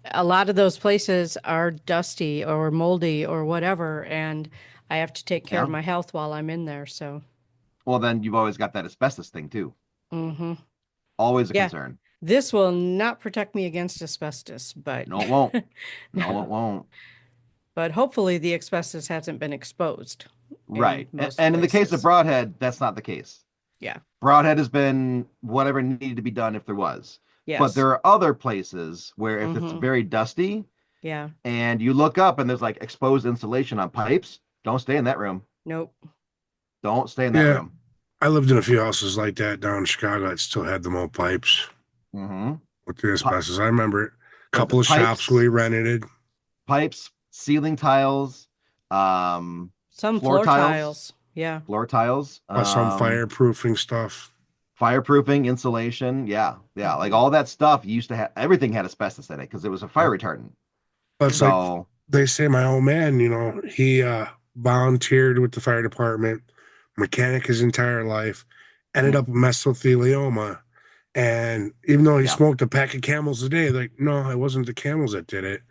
a lot of those places are dusty or moldy or whatever, and I have to take care of Yeah. my health while I'm in there. So, Well, then you've always got that asbestos thing too. hmm Always a yeah, concern. this will not protect me against asbestos, but No, it won't. No, it no, won't. but hopefully the asbestos hasn't been exposed in Right. most And in the case of places. Broadhead, that's not the case. Yeah. Broadhead has been whatever needed to be done if there was. But Yes. there are other places where if it's hmm very dusty Yeah. and you look up and there's like exposed insulation on pipes, don't stay in that room. Nope. Don't stay in that Yeah, room. I lived in a few houses like that down in Chicago that still had the old pipes Mm-hmm. with the asbestos. I remember it. A With the couple of shops we rented. pipes, ceiling tiles, Some floor floor tiles, tiles. Yeah. floor tiles, Some fireproofing stuff. fireproofing, insulation. Yeah, yeah, like hmm all that stuff used to have everything had asbestos in it because it was a fire Yep. retardant. But it's like So, they say, my old man, he volunteered with the fire department, mechanic his entire life, ended mm, up with mesothelioma. And even though he yeah, smoked a pack of Camels a day, like, no, it wasn't the Camels that did it.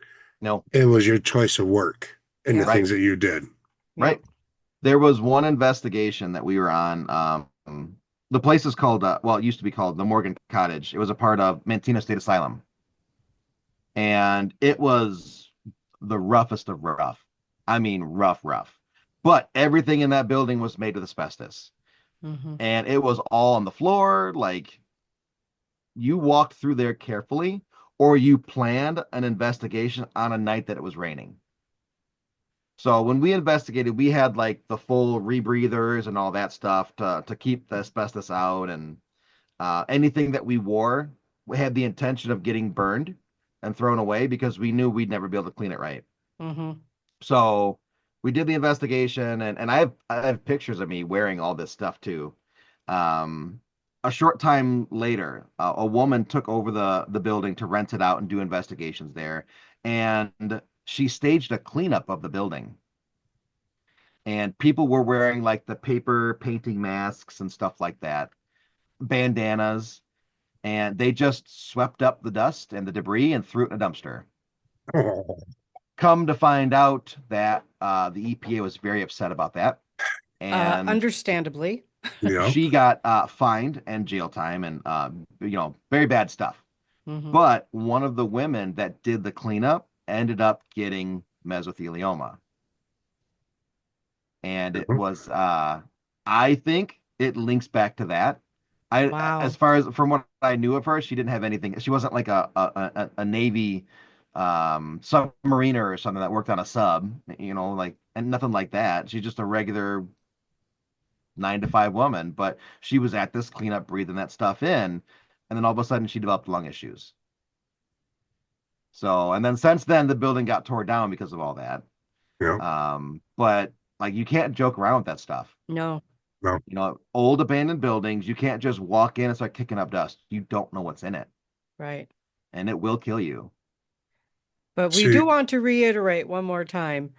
no, It was your choice of work and the Yep. things right, that you did. Yep. right. There was one investigation that we were on. The place is called, well, it used to be called the Morgan Cottage. It was a part of Manteno State Asylum, and it was the roughest of rough. I mean, rough, rough. But everything in that building was made with asbestos, hmm and it was all on the floor. Like you walked through there carefully, or you planned an investigation on a night that it was raining. So when we investigated, we had like the full rebreathers and all that stuff to keep the asbestos out, and anything that we wore, we had the intention of getting burned and thrown away because we knew we'd never be able to clean it right. hmm So we did the investigation, and I have pictures of me wearing all this stuff too. Um, a short time later, a woman took over the building to rent it out and do investigations there, and she staged a cleanup of the building. And people were wearing like the paper painting masks and stuff like that, bandanas, and they just swept up the dust and the debris and threw it in a dumpster. Oh, Come to find out that the EPA was very upset about that, and Understandably. yeah. she got fined and jail time and very bad stuff. hmm But one of the women that did the cleanup ended up getting mesothelioma, and it was I think it links back to that. As Wow. far as from what I knew of her, she didn't have anything. She wasn't like a Navy submariner or something that worked on a sub, like, and nothing like that. She's just a regular 9 to 5 woman, but she was at this cleanup breathing that stuff in, and then all of a sudden she developed lung issues. So, and then since then the building got tore down because of all that. Yeah. But like you can't joke around with that stuff. No. No. Old abandoned buildings, you can't just walk in and start kicking up dust. You don't know what's in it, Right. and it will kill you. But we See, do want to reiterate one more time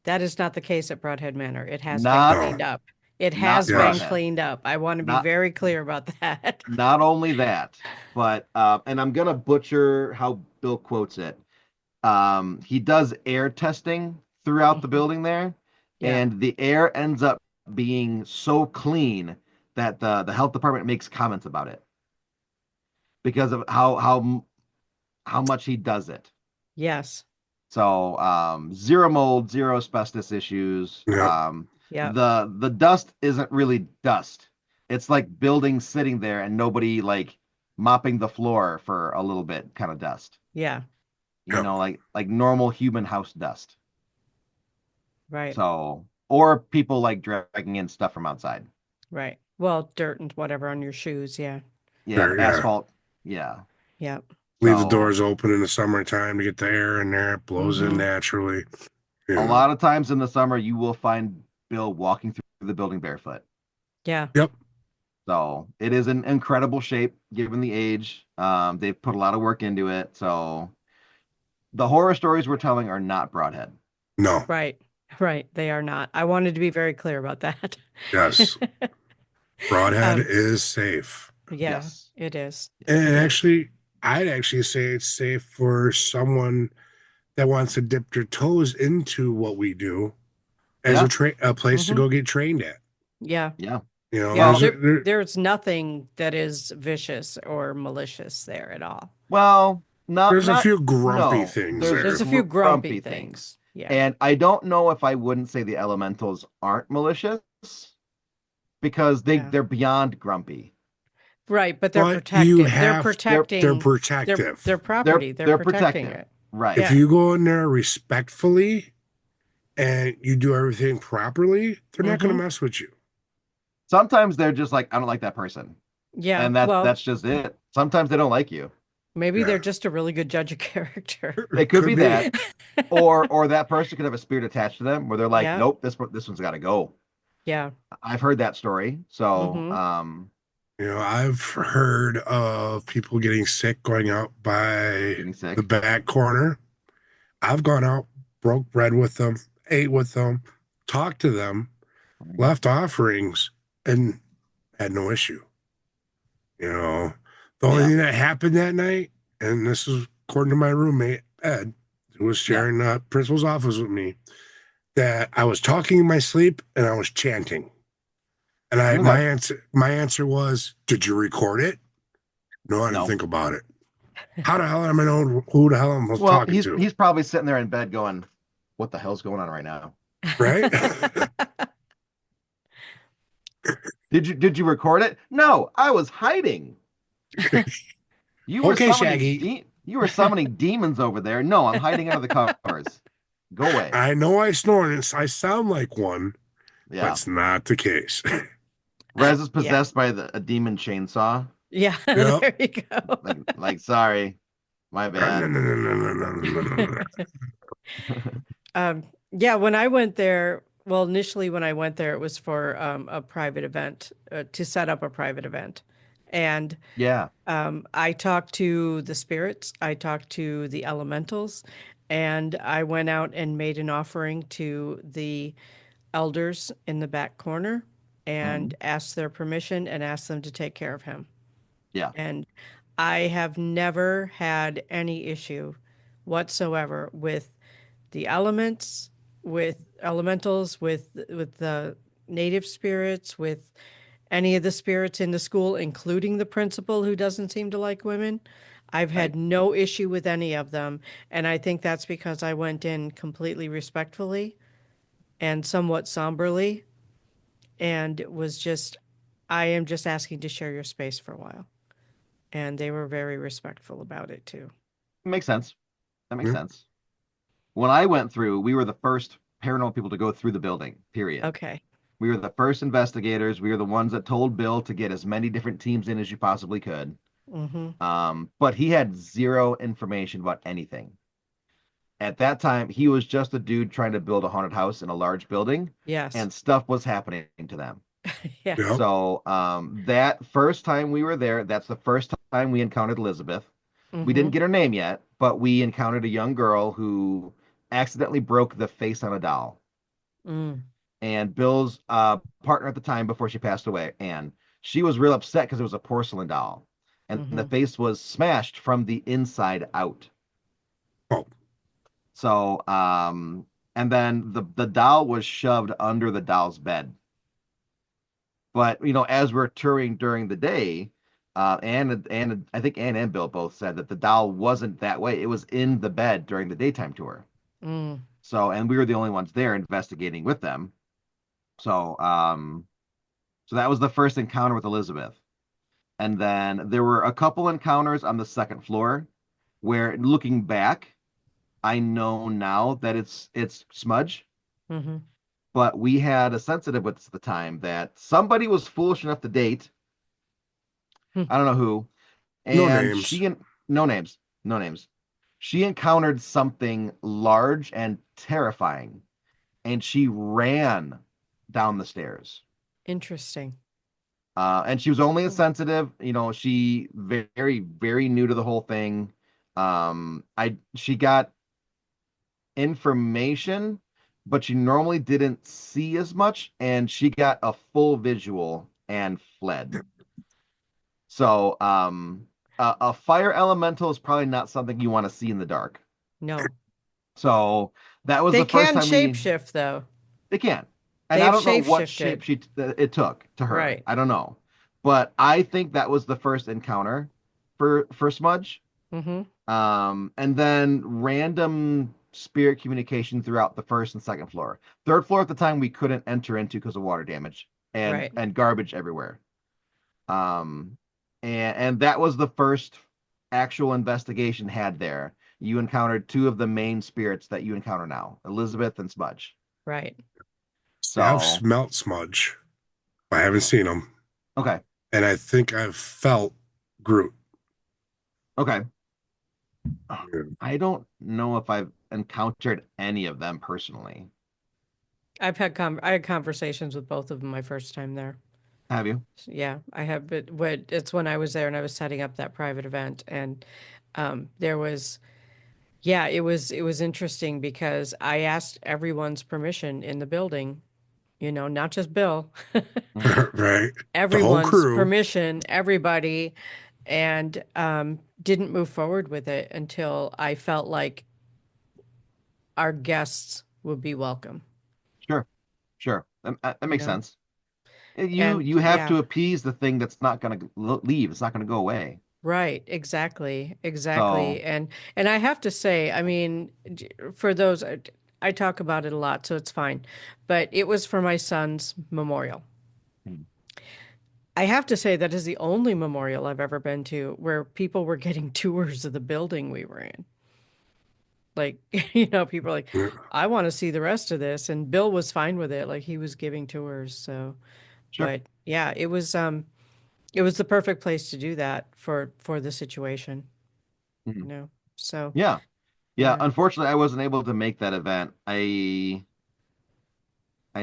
that is not the case at Broadhead Manor. It has been Not no. cleaned up. It not has been Yes. Broadhead. cleaned up. I want to be Not very clear about that. not only that, but and I'm gonna butcher how Bill quotes it. He does air testing throughout the Mhm. building there, Yeah. and the air ends up being so clean that the health department makes comments about it because of how much he does it. Yes. So zero mold, zero asbestos issues. Yeah. Yep. The dust isn't really dust. It's like buildings sitting there and nobody like mopping the floor for a little bit kind of dust. Yeah. Yeah. Like normal human house dust. Right. So, or people like dragging in stuff from outside. Right. Well, dirt and whatever on your shoes. Yeah. Yeah, There, the yeah. asphalt. Yeah. Yep. Leave the So doors open in the summertime to get the air in there. It blows in hmm naturally. a lot of times in the summer, you will find Bill walking through the building barefoot. Yeah. Yep. So it is in incredible shape given the age. They've put a lot of work into it. So the horror stories we're telling are not Broadhead. No. Right. Right. They are not. I wanted to be very clear about that. Yes. Broadhead Um, is safe. yeah, Yes. it is. And It is. actually, I'd actually say it's safe for someone that wants to dip their toes into what we do as Yeah, a place to Hmm. go get trained at. Yeah. yeah. You know, Yeah. Well, There's nothing that is vicious or malicious there at all. well, there's a not few grumpy no. things There's There's there. a few grumpy grumpy things. things. Yeah. And I don't know if I wouldn't say the elementals aren't malicious because Yeah. they're beyond grumpy. Right, but they're But you protecting. They're have, they're protecting their protective. property. They're They're protecting protective. it. Right. If Yeah. you go in there respectfully and you do everything properly, they're not going Hmm. to mess with you. Sometimes they're just like, I don't like that person. Yeah. And Well, that's just it. Sometimes they don't like you. maybe they're Yeah. just a really good judge of character. It could be be. that. Or that person could have a spirit attached to them where they're like, Yeah. nope, this one's gotta go. Yeah. I've heard that story. So Hmm. You know, I've heard of people getting sick going out by getting the sick. back corner. I've gone out, broke bread with them, ate with them, talked to them, left offerings, and had no issue. You know, the only Yeah. thing that happened that night, and this is according to my roommate, Ed, who was Yeah. sharing the principal's office with me, that I was talking in my sleep and I was chanting. And Okay. my answer was, did you record it? No, I didn't No. think about it. How the hell am I know who the hell I was Well, talking to? he's probably sitting there in bed going, what the hell's going on right now? Right? Did you record it? No, I was hiding. Okay, Shaggy. You were summoning demons over there. No, I'm hiding under the covers. Go away. I know I snore and I sound like one, but Yeah. it's not the case. Rez is Yeah. possessed by a demon chainsaw. Yeah. Yep. There you go. Like sorry. My bad. Yeah, when I went there, well, initially when I went there, it was for a private event, to set up a private event. And Yeah. I talked to the spirits, I talked to the elementals, and I went out and made an offering to the elders in the back corner and Mhm. asked their permission and asked them to take care of him. Yeah. And I have never had any issue whatsoever with the elements, with elementals, with the native spirits, with any of the spirits in the school, including the principal who doesn't seem to like women. I've Right. had no issue with any of them, and I think that's because I went in completely respectfully and somewhat somberly, and it was just, I am just asking to share your space for a while. And they were very respectful about it too. Makes sense. That makes Yeah. sense. When I went through, we were the first paranormal people to go through the building, period. Okay. We were the first investigators. We were the ones that told Bill to get as many different teams in as you possibly could. Mm-hmm. But he had zero information about anything. At that time, he was just a dude trying to build a haunted house in a large building, Yes. and stuff was happening to them. Yeah. Yep. So that first time we were there, that's the first time we encountered Elizabeth. We didn't get her name yet, but we encountered a young girl who accidentally broke the face on a doll. Mm. And Bill's partner at the time before she passed away, Anne, she was real upset because it was a porcelain doll, and the face was smashed from the inside out. Oh, So, and then the doll was shoved under the doll's bed. But as we're touring during the day, and I think Anne and Bill both said that the doll wasn't that way. It was in the bed during the daytime tour. Mm. So, and we were the only ones there investigating with them. So, so that was the first encounter with Elizabeth. And then there were a couple encounters on the second floor where, looking back, I know now that it's Smudge. Mm-hmm. But we had a sensitive with us at the time that somebody was foolish enough to date. Hmm. I don't know who. no And names. no names, no names. She encountered something large and terrifying, and she ran down the stairs. Interesting. And she was only insensitive, she very, very new to the whole thing. She got information, but she normally didn't see as much, and she got a full visual and fled. So, a fire elemental is probably not something you want to see in the dark. No. So that was They the first can time we shapeshift though. they can. And I They've don't know what shape shapeshifted. it took to her. Right. I don't know. But I think that was the first encounter for Smudge. Mm-hmm. And then random spirit communication throughout the first and second floor. Third floor at the time we couldn't enter into because of water damage Right. and garbage everywhere. Um, and that was the first actual investigation had there. You encountered two of the main spirits that you encounter now, Elizabeth and Smudge. Right. See, I've So, smelt Smudge. I haven't seen him, okay, and I think I've felt Groot. okay. Yeah. I don't know if I've encountered any of them personally. I had conversations with both of them my first time there. Have you? Yeah, I have, but it's when I was there and I was setting up that private event, and there was, yeah, it was interesting because I asked everyone's permission in the building, not just Bill, Mhm. Right. The whole everyone's crew. permission, everybody, and didn't move forward with it until I felt like our guests would be welcome, Sure, sure. That you makes know, sense. You and you have yeah. to appease the thing that's not going to leave. It's not going to go away. Right, exactly, So, exactly. And I have to say, I mean, for those I talk about it a lot, so it's fine. But it was for my son's memorial. mm, I have to say that is the only memorial I've ever been to where people were getting tours of the building we were in. Like, people are like, Yeah. I want to see the rest of this, and Bill was fine with it, like he was giving tours. So, sure. but yeah, it was the perfect place to do that for the situation, you Mhm. know. So, Yeah. Yeah. yeah. Unfortunately, I wasn't able to make that event. I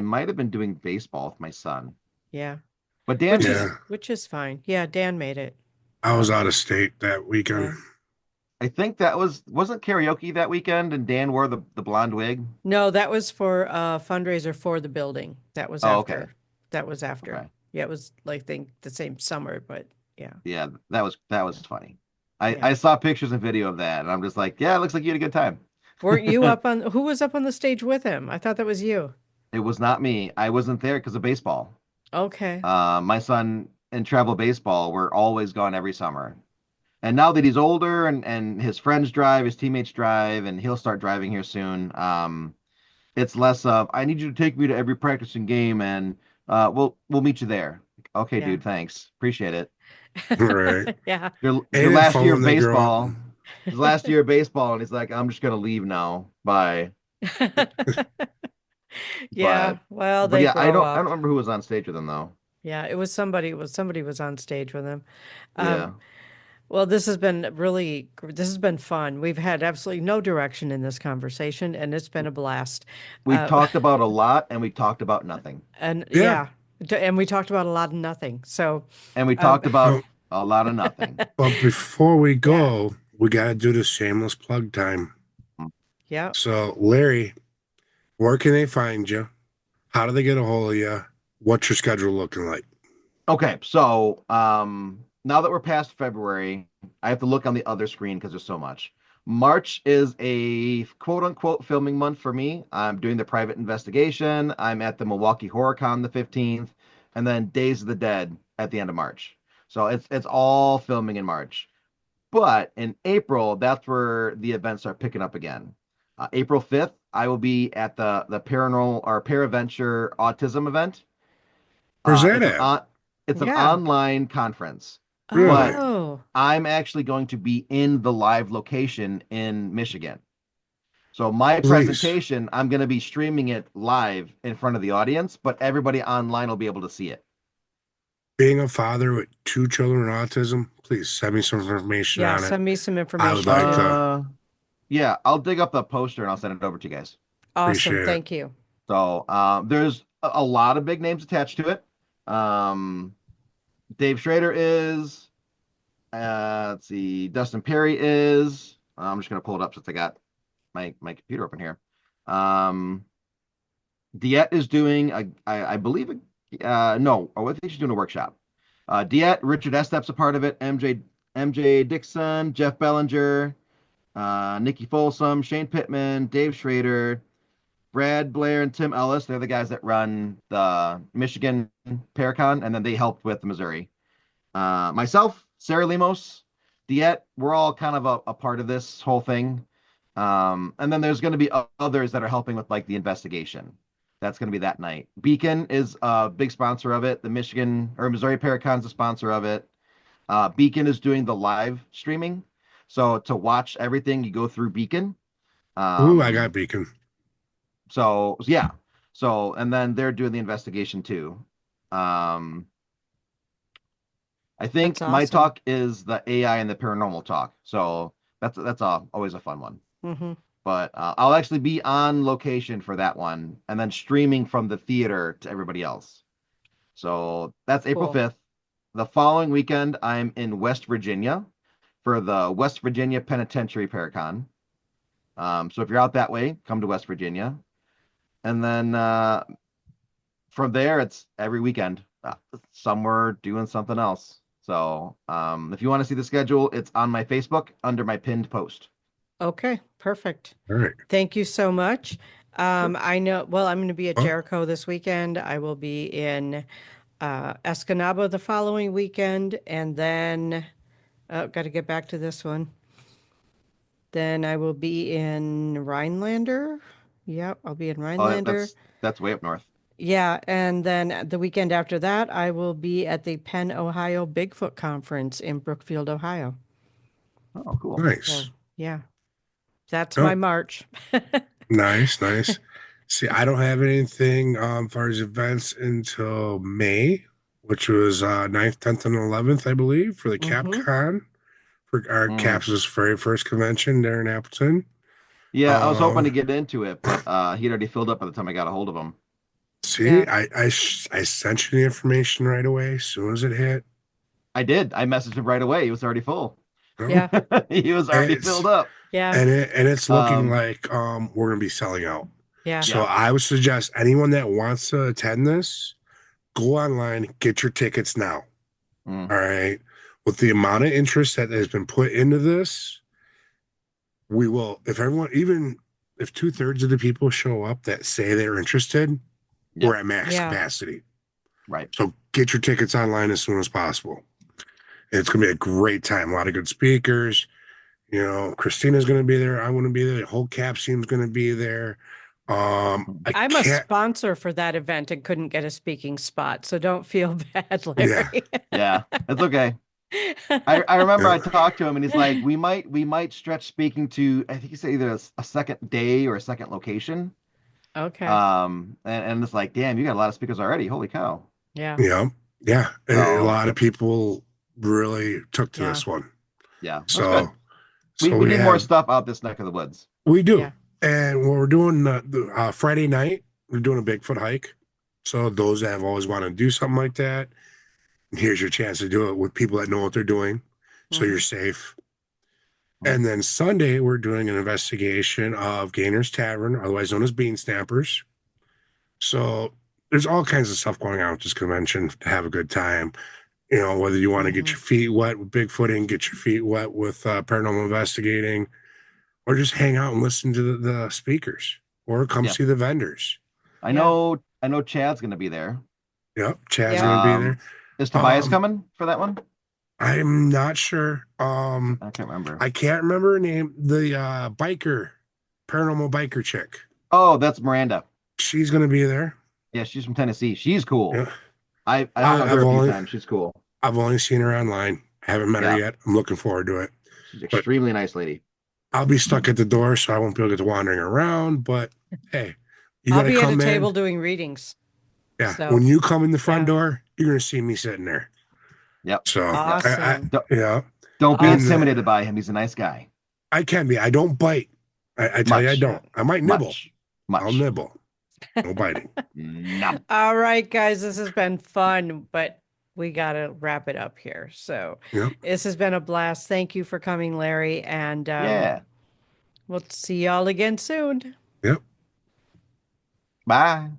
might have been doing baseball with my son, Yeah. but Dan Which made is it. Yeah. which is fine. Yeah, Dan made it. I was out of state that weekend. Yeah. I think that wasn't karaoke that weekend, and Dan wore the blonde wig. No, that was for a fundraiser for the building. That was Oh, okay, after. That was after. okay. Yeah, it was like think the same summer, but yeah. Yeah, that was funny. I Yeah. I saw pictures and video of that, and I'm just like, yeah, it looks like you had a good time. Weren't you up on who was up on the stage with him? I thought that was you. It was not me. I wasn't there because of baseball. Okay. My son in travel baseball, we're always gone every summer. And now that he's older and his friends drive, his teammates drive, and he'll start driving here soon. It's less of I need you to take me to every practicing game, and we'll meet you there. Okay, Yeah. dude, thanks, appreciate it. Right. Yeah. Your Ain't it last fun year when of they grow up? baseball, his last year of baseball, and he's like, I'm just gonna leave now. Bye. Yeah. But Well, but they yeah, I grow don't I don't up. remember who was on stage with him though. Yeah, it was somebody was on stage with him. Yeah. Um, Well, this has been fun. We've had absolutely no direction in this conversation, and it's been a blast. We Uh, talked about a lot and we talked about nothing. and Yeah. yeah, and we talked about a lot of nothing. So, And we um, talked about Oh, a lot of nothing. but before we yeah, go, we got to do the shameless plug time. yeah. So, Larry, where can they find you? How do they get a hold of you? What's your schedule looking like? Okay, so now that we're past February, I have to look on the other screen because there's so much. March is a quote unquote filming month for me. I'm doing the private investigation. I'm at the Milwaukee Horror Con the 15th, and then Days of the Dead at the end of March. So it's all filming in March. But in April, that's where the events start picking up again. April 5th, I will be at the paranormal or paraventure autism event. Where's that It's an at? it's an Yeah. online conference, Really? but Oh, I'm actually going to be in the live location in Michigan. So my Please. presentation, I'm going to be streaming it live in front of the audience, but everybody online will be able to see it. Being a father with two children with autism, please send me some information yeah. on it. Send me some I would information like too. to Yeah, I'll dig up the poster and I'll send it over to you guys. Awesome. appreciate it. Thank you. So there's a lot of big names attached to it. Um, Dave Schrader is. Let's see. Dustin Perry is. I'm just gonna pull it up since I got my computer open here. Um, Diet is doing I believe no, I think she's doing a workshop. Diet, Richard Estep's a part of it. MJ MJ Dixon, Jeff Bellinger, Nikki Folsom, Shane Pittman, Dave Schrader, Brad Blair, and Tim Ellis. They're the guys that run the Michigan Paracon, and then they helped with the Missouri. Myself, Sarah Lemos, Diet, we're all kind of a part of this whole thing. And then there's going to be others that are helping with like the investigation. That's going to be that night. Beacon is a big sponsor of it. The Michigan or Missouri Paracon's a sponsor of it. Beacon is doing the live streaming. So to watch everything, you go through Beacon. Ooh, I got Beacon. So yeah. So and then they're doing the investigation too. I think That's my awesome. talk is the AI and the paranormal talk. So that's always a fun one. Mm-hmm. But I'll actually be on location for that one and then streaming from the theater to everybody else. So that's April Cool. 5th. The following weekend, I'm in West Virginia for the West Virginia Penitentiary Paracon. So if you're out that way, come to West Virginia. And then from there, it's every weekend, somewhere doing something else. So if you want to see the schedule, it's on my Facebook under my pinned post. Okay, perfect. All right. Thank you so much. I know, well, I'm going to be at Oh. Jericho this weekend. I will be in Escanaba the following weekend, and then got to get back to this one. Then I will be in Rhinelander. Yep, I'll be in Oh, Rhinelander. that's way up north. Yeah, and then the weekend after that, I will be at the Penn Ohio Bigfoot Conference in Brookfield, Ohio. Oh, cool. So, Nice. yeah, that's Oh. my March. Nice, nice. See, I don't have anything as far as events until May, which was 9th, 10th, and 11th, I believe, for the Mhm. CapCon, for our Mm. Caps' very first convention there in Appleton. Yeah, I was hoping to Um, get into it, but he'd already filled up by the time I got a hold of him. See, Yeah. I sent you the information right away as soon as it hit. I did. I messaged him right away. He was already full. No, Yeah, He was already filled it's up. yeah, and it's looking Um, like we're gonna be selling out. yeah. So Yeah. I would suggest anyone that wants to attend this, go online, get your tickets now. Mm. All right. With the amount of interest that has been put into this, we will, if everyone, even if 2/3 of the people show up that say they're interested, Yeah. we're at max Yeah. capacity. Right. So get your tickets online as soon as possible. It's going to be a great time. A lot of good speakers. You know, Christina's going to be there. I'm going to be there. The whole cap team's going to be there. I I'm a can't. sponsor for that event and couldn't get a speaking spot, so don't feel bad, Yeah. Larry. Yeah, it's okay. I remember I Yeah. talked to him and he's like, we might stretch speaking to, I think he said either a second day or a second location. Okay. And it's like, damn, you got a lot of speakers already. Holy cow. Yeah. Yeah. Yeah. A So lot of people really took to Yeah. this one. yeah, that's So, good. We so we we need more have, stuff out this neck of the woods. we do. Yeah. And when we're doing the Friday night, we're doing a Bigfoot hike. So those that have always wanted to do something like that, here's your chance to do it with people that know what they're doing. So Mhm. you're safe. And then Sunday, we're doing an investigation of Gainer's Tavern, otherwise known as Bean Snappers. So there's all kinds of stuff going on with this convention to have a good time. You know, whether you want to get Mhm. your feet wet with Bigfooting, get your feet wet with paranormal investigating, or just hang out and listen to the speakers, or come Yeah. see the vendors. I Yeah. know Chad's gonna be there. Yep, Chad's Yeah. gonna be there. Is Tobias Um, coming for that one? I'm not sure. I can't remember. I can't remember her name. The biker, paranormal biker chick. Oh, that's Miranda. She's gonna be there. Yeah, she's from Tennessee. She's cool. Yeah, I hung out with her I've a few only times. She's cool. I've only seen her online. I haven't met her Yeah. yet. I'm looking forward to it. She's extremely nice lady. I'll be stuck at the door, so I won't be able to get to wandering around. But hey, you I'll gotta be at a come table in. doing readings. Yeah, So, when you come in the front yeah. door, you're gonna see me sitting there. Yep. So Awesome. yeah, Don't be Awesome. intimidated by him. He's a nice guy. I can be. I don't bite. I tell you, I Much. don't. I might nibble. Much. I'll nibble. No biting. No. All right, guys, this has been fun, but we got to wrap it up here. So Yep. this has been a blast. Thank you for coming, Larry. And Yeah. we'll see y'all again soon. Yep. Bye.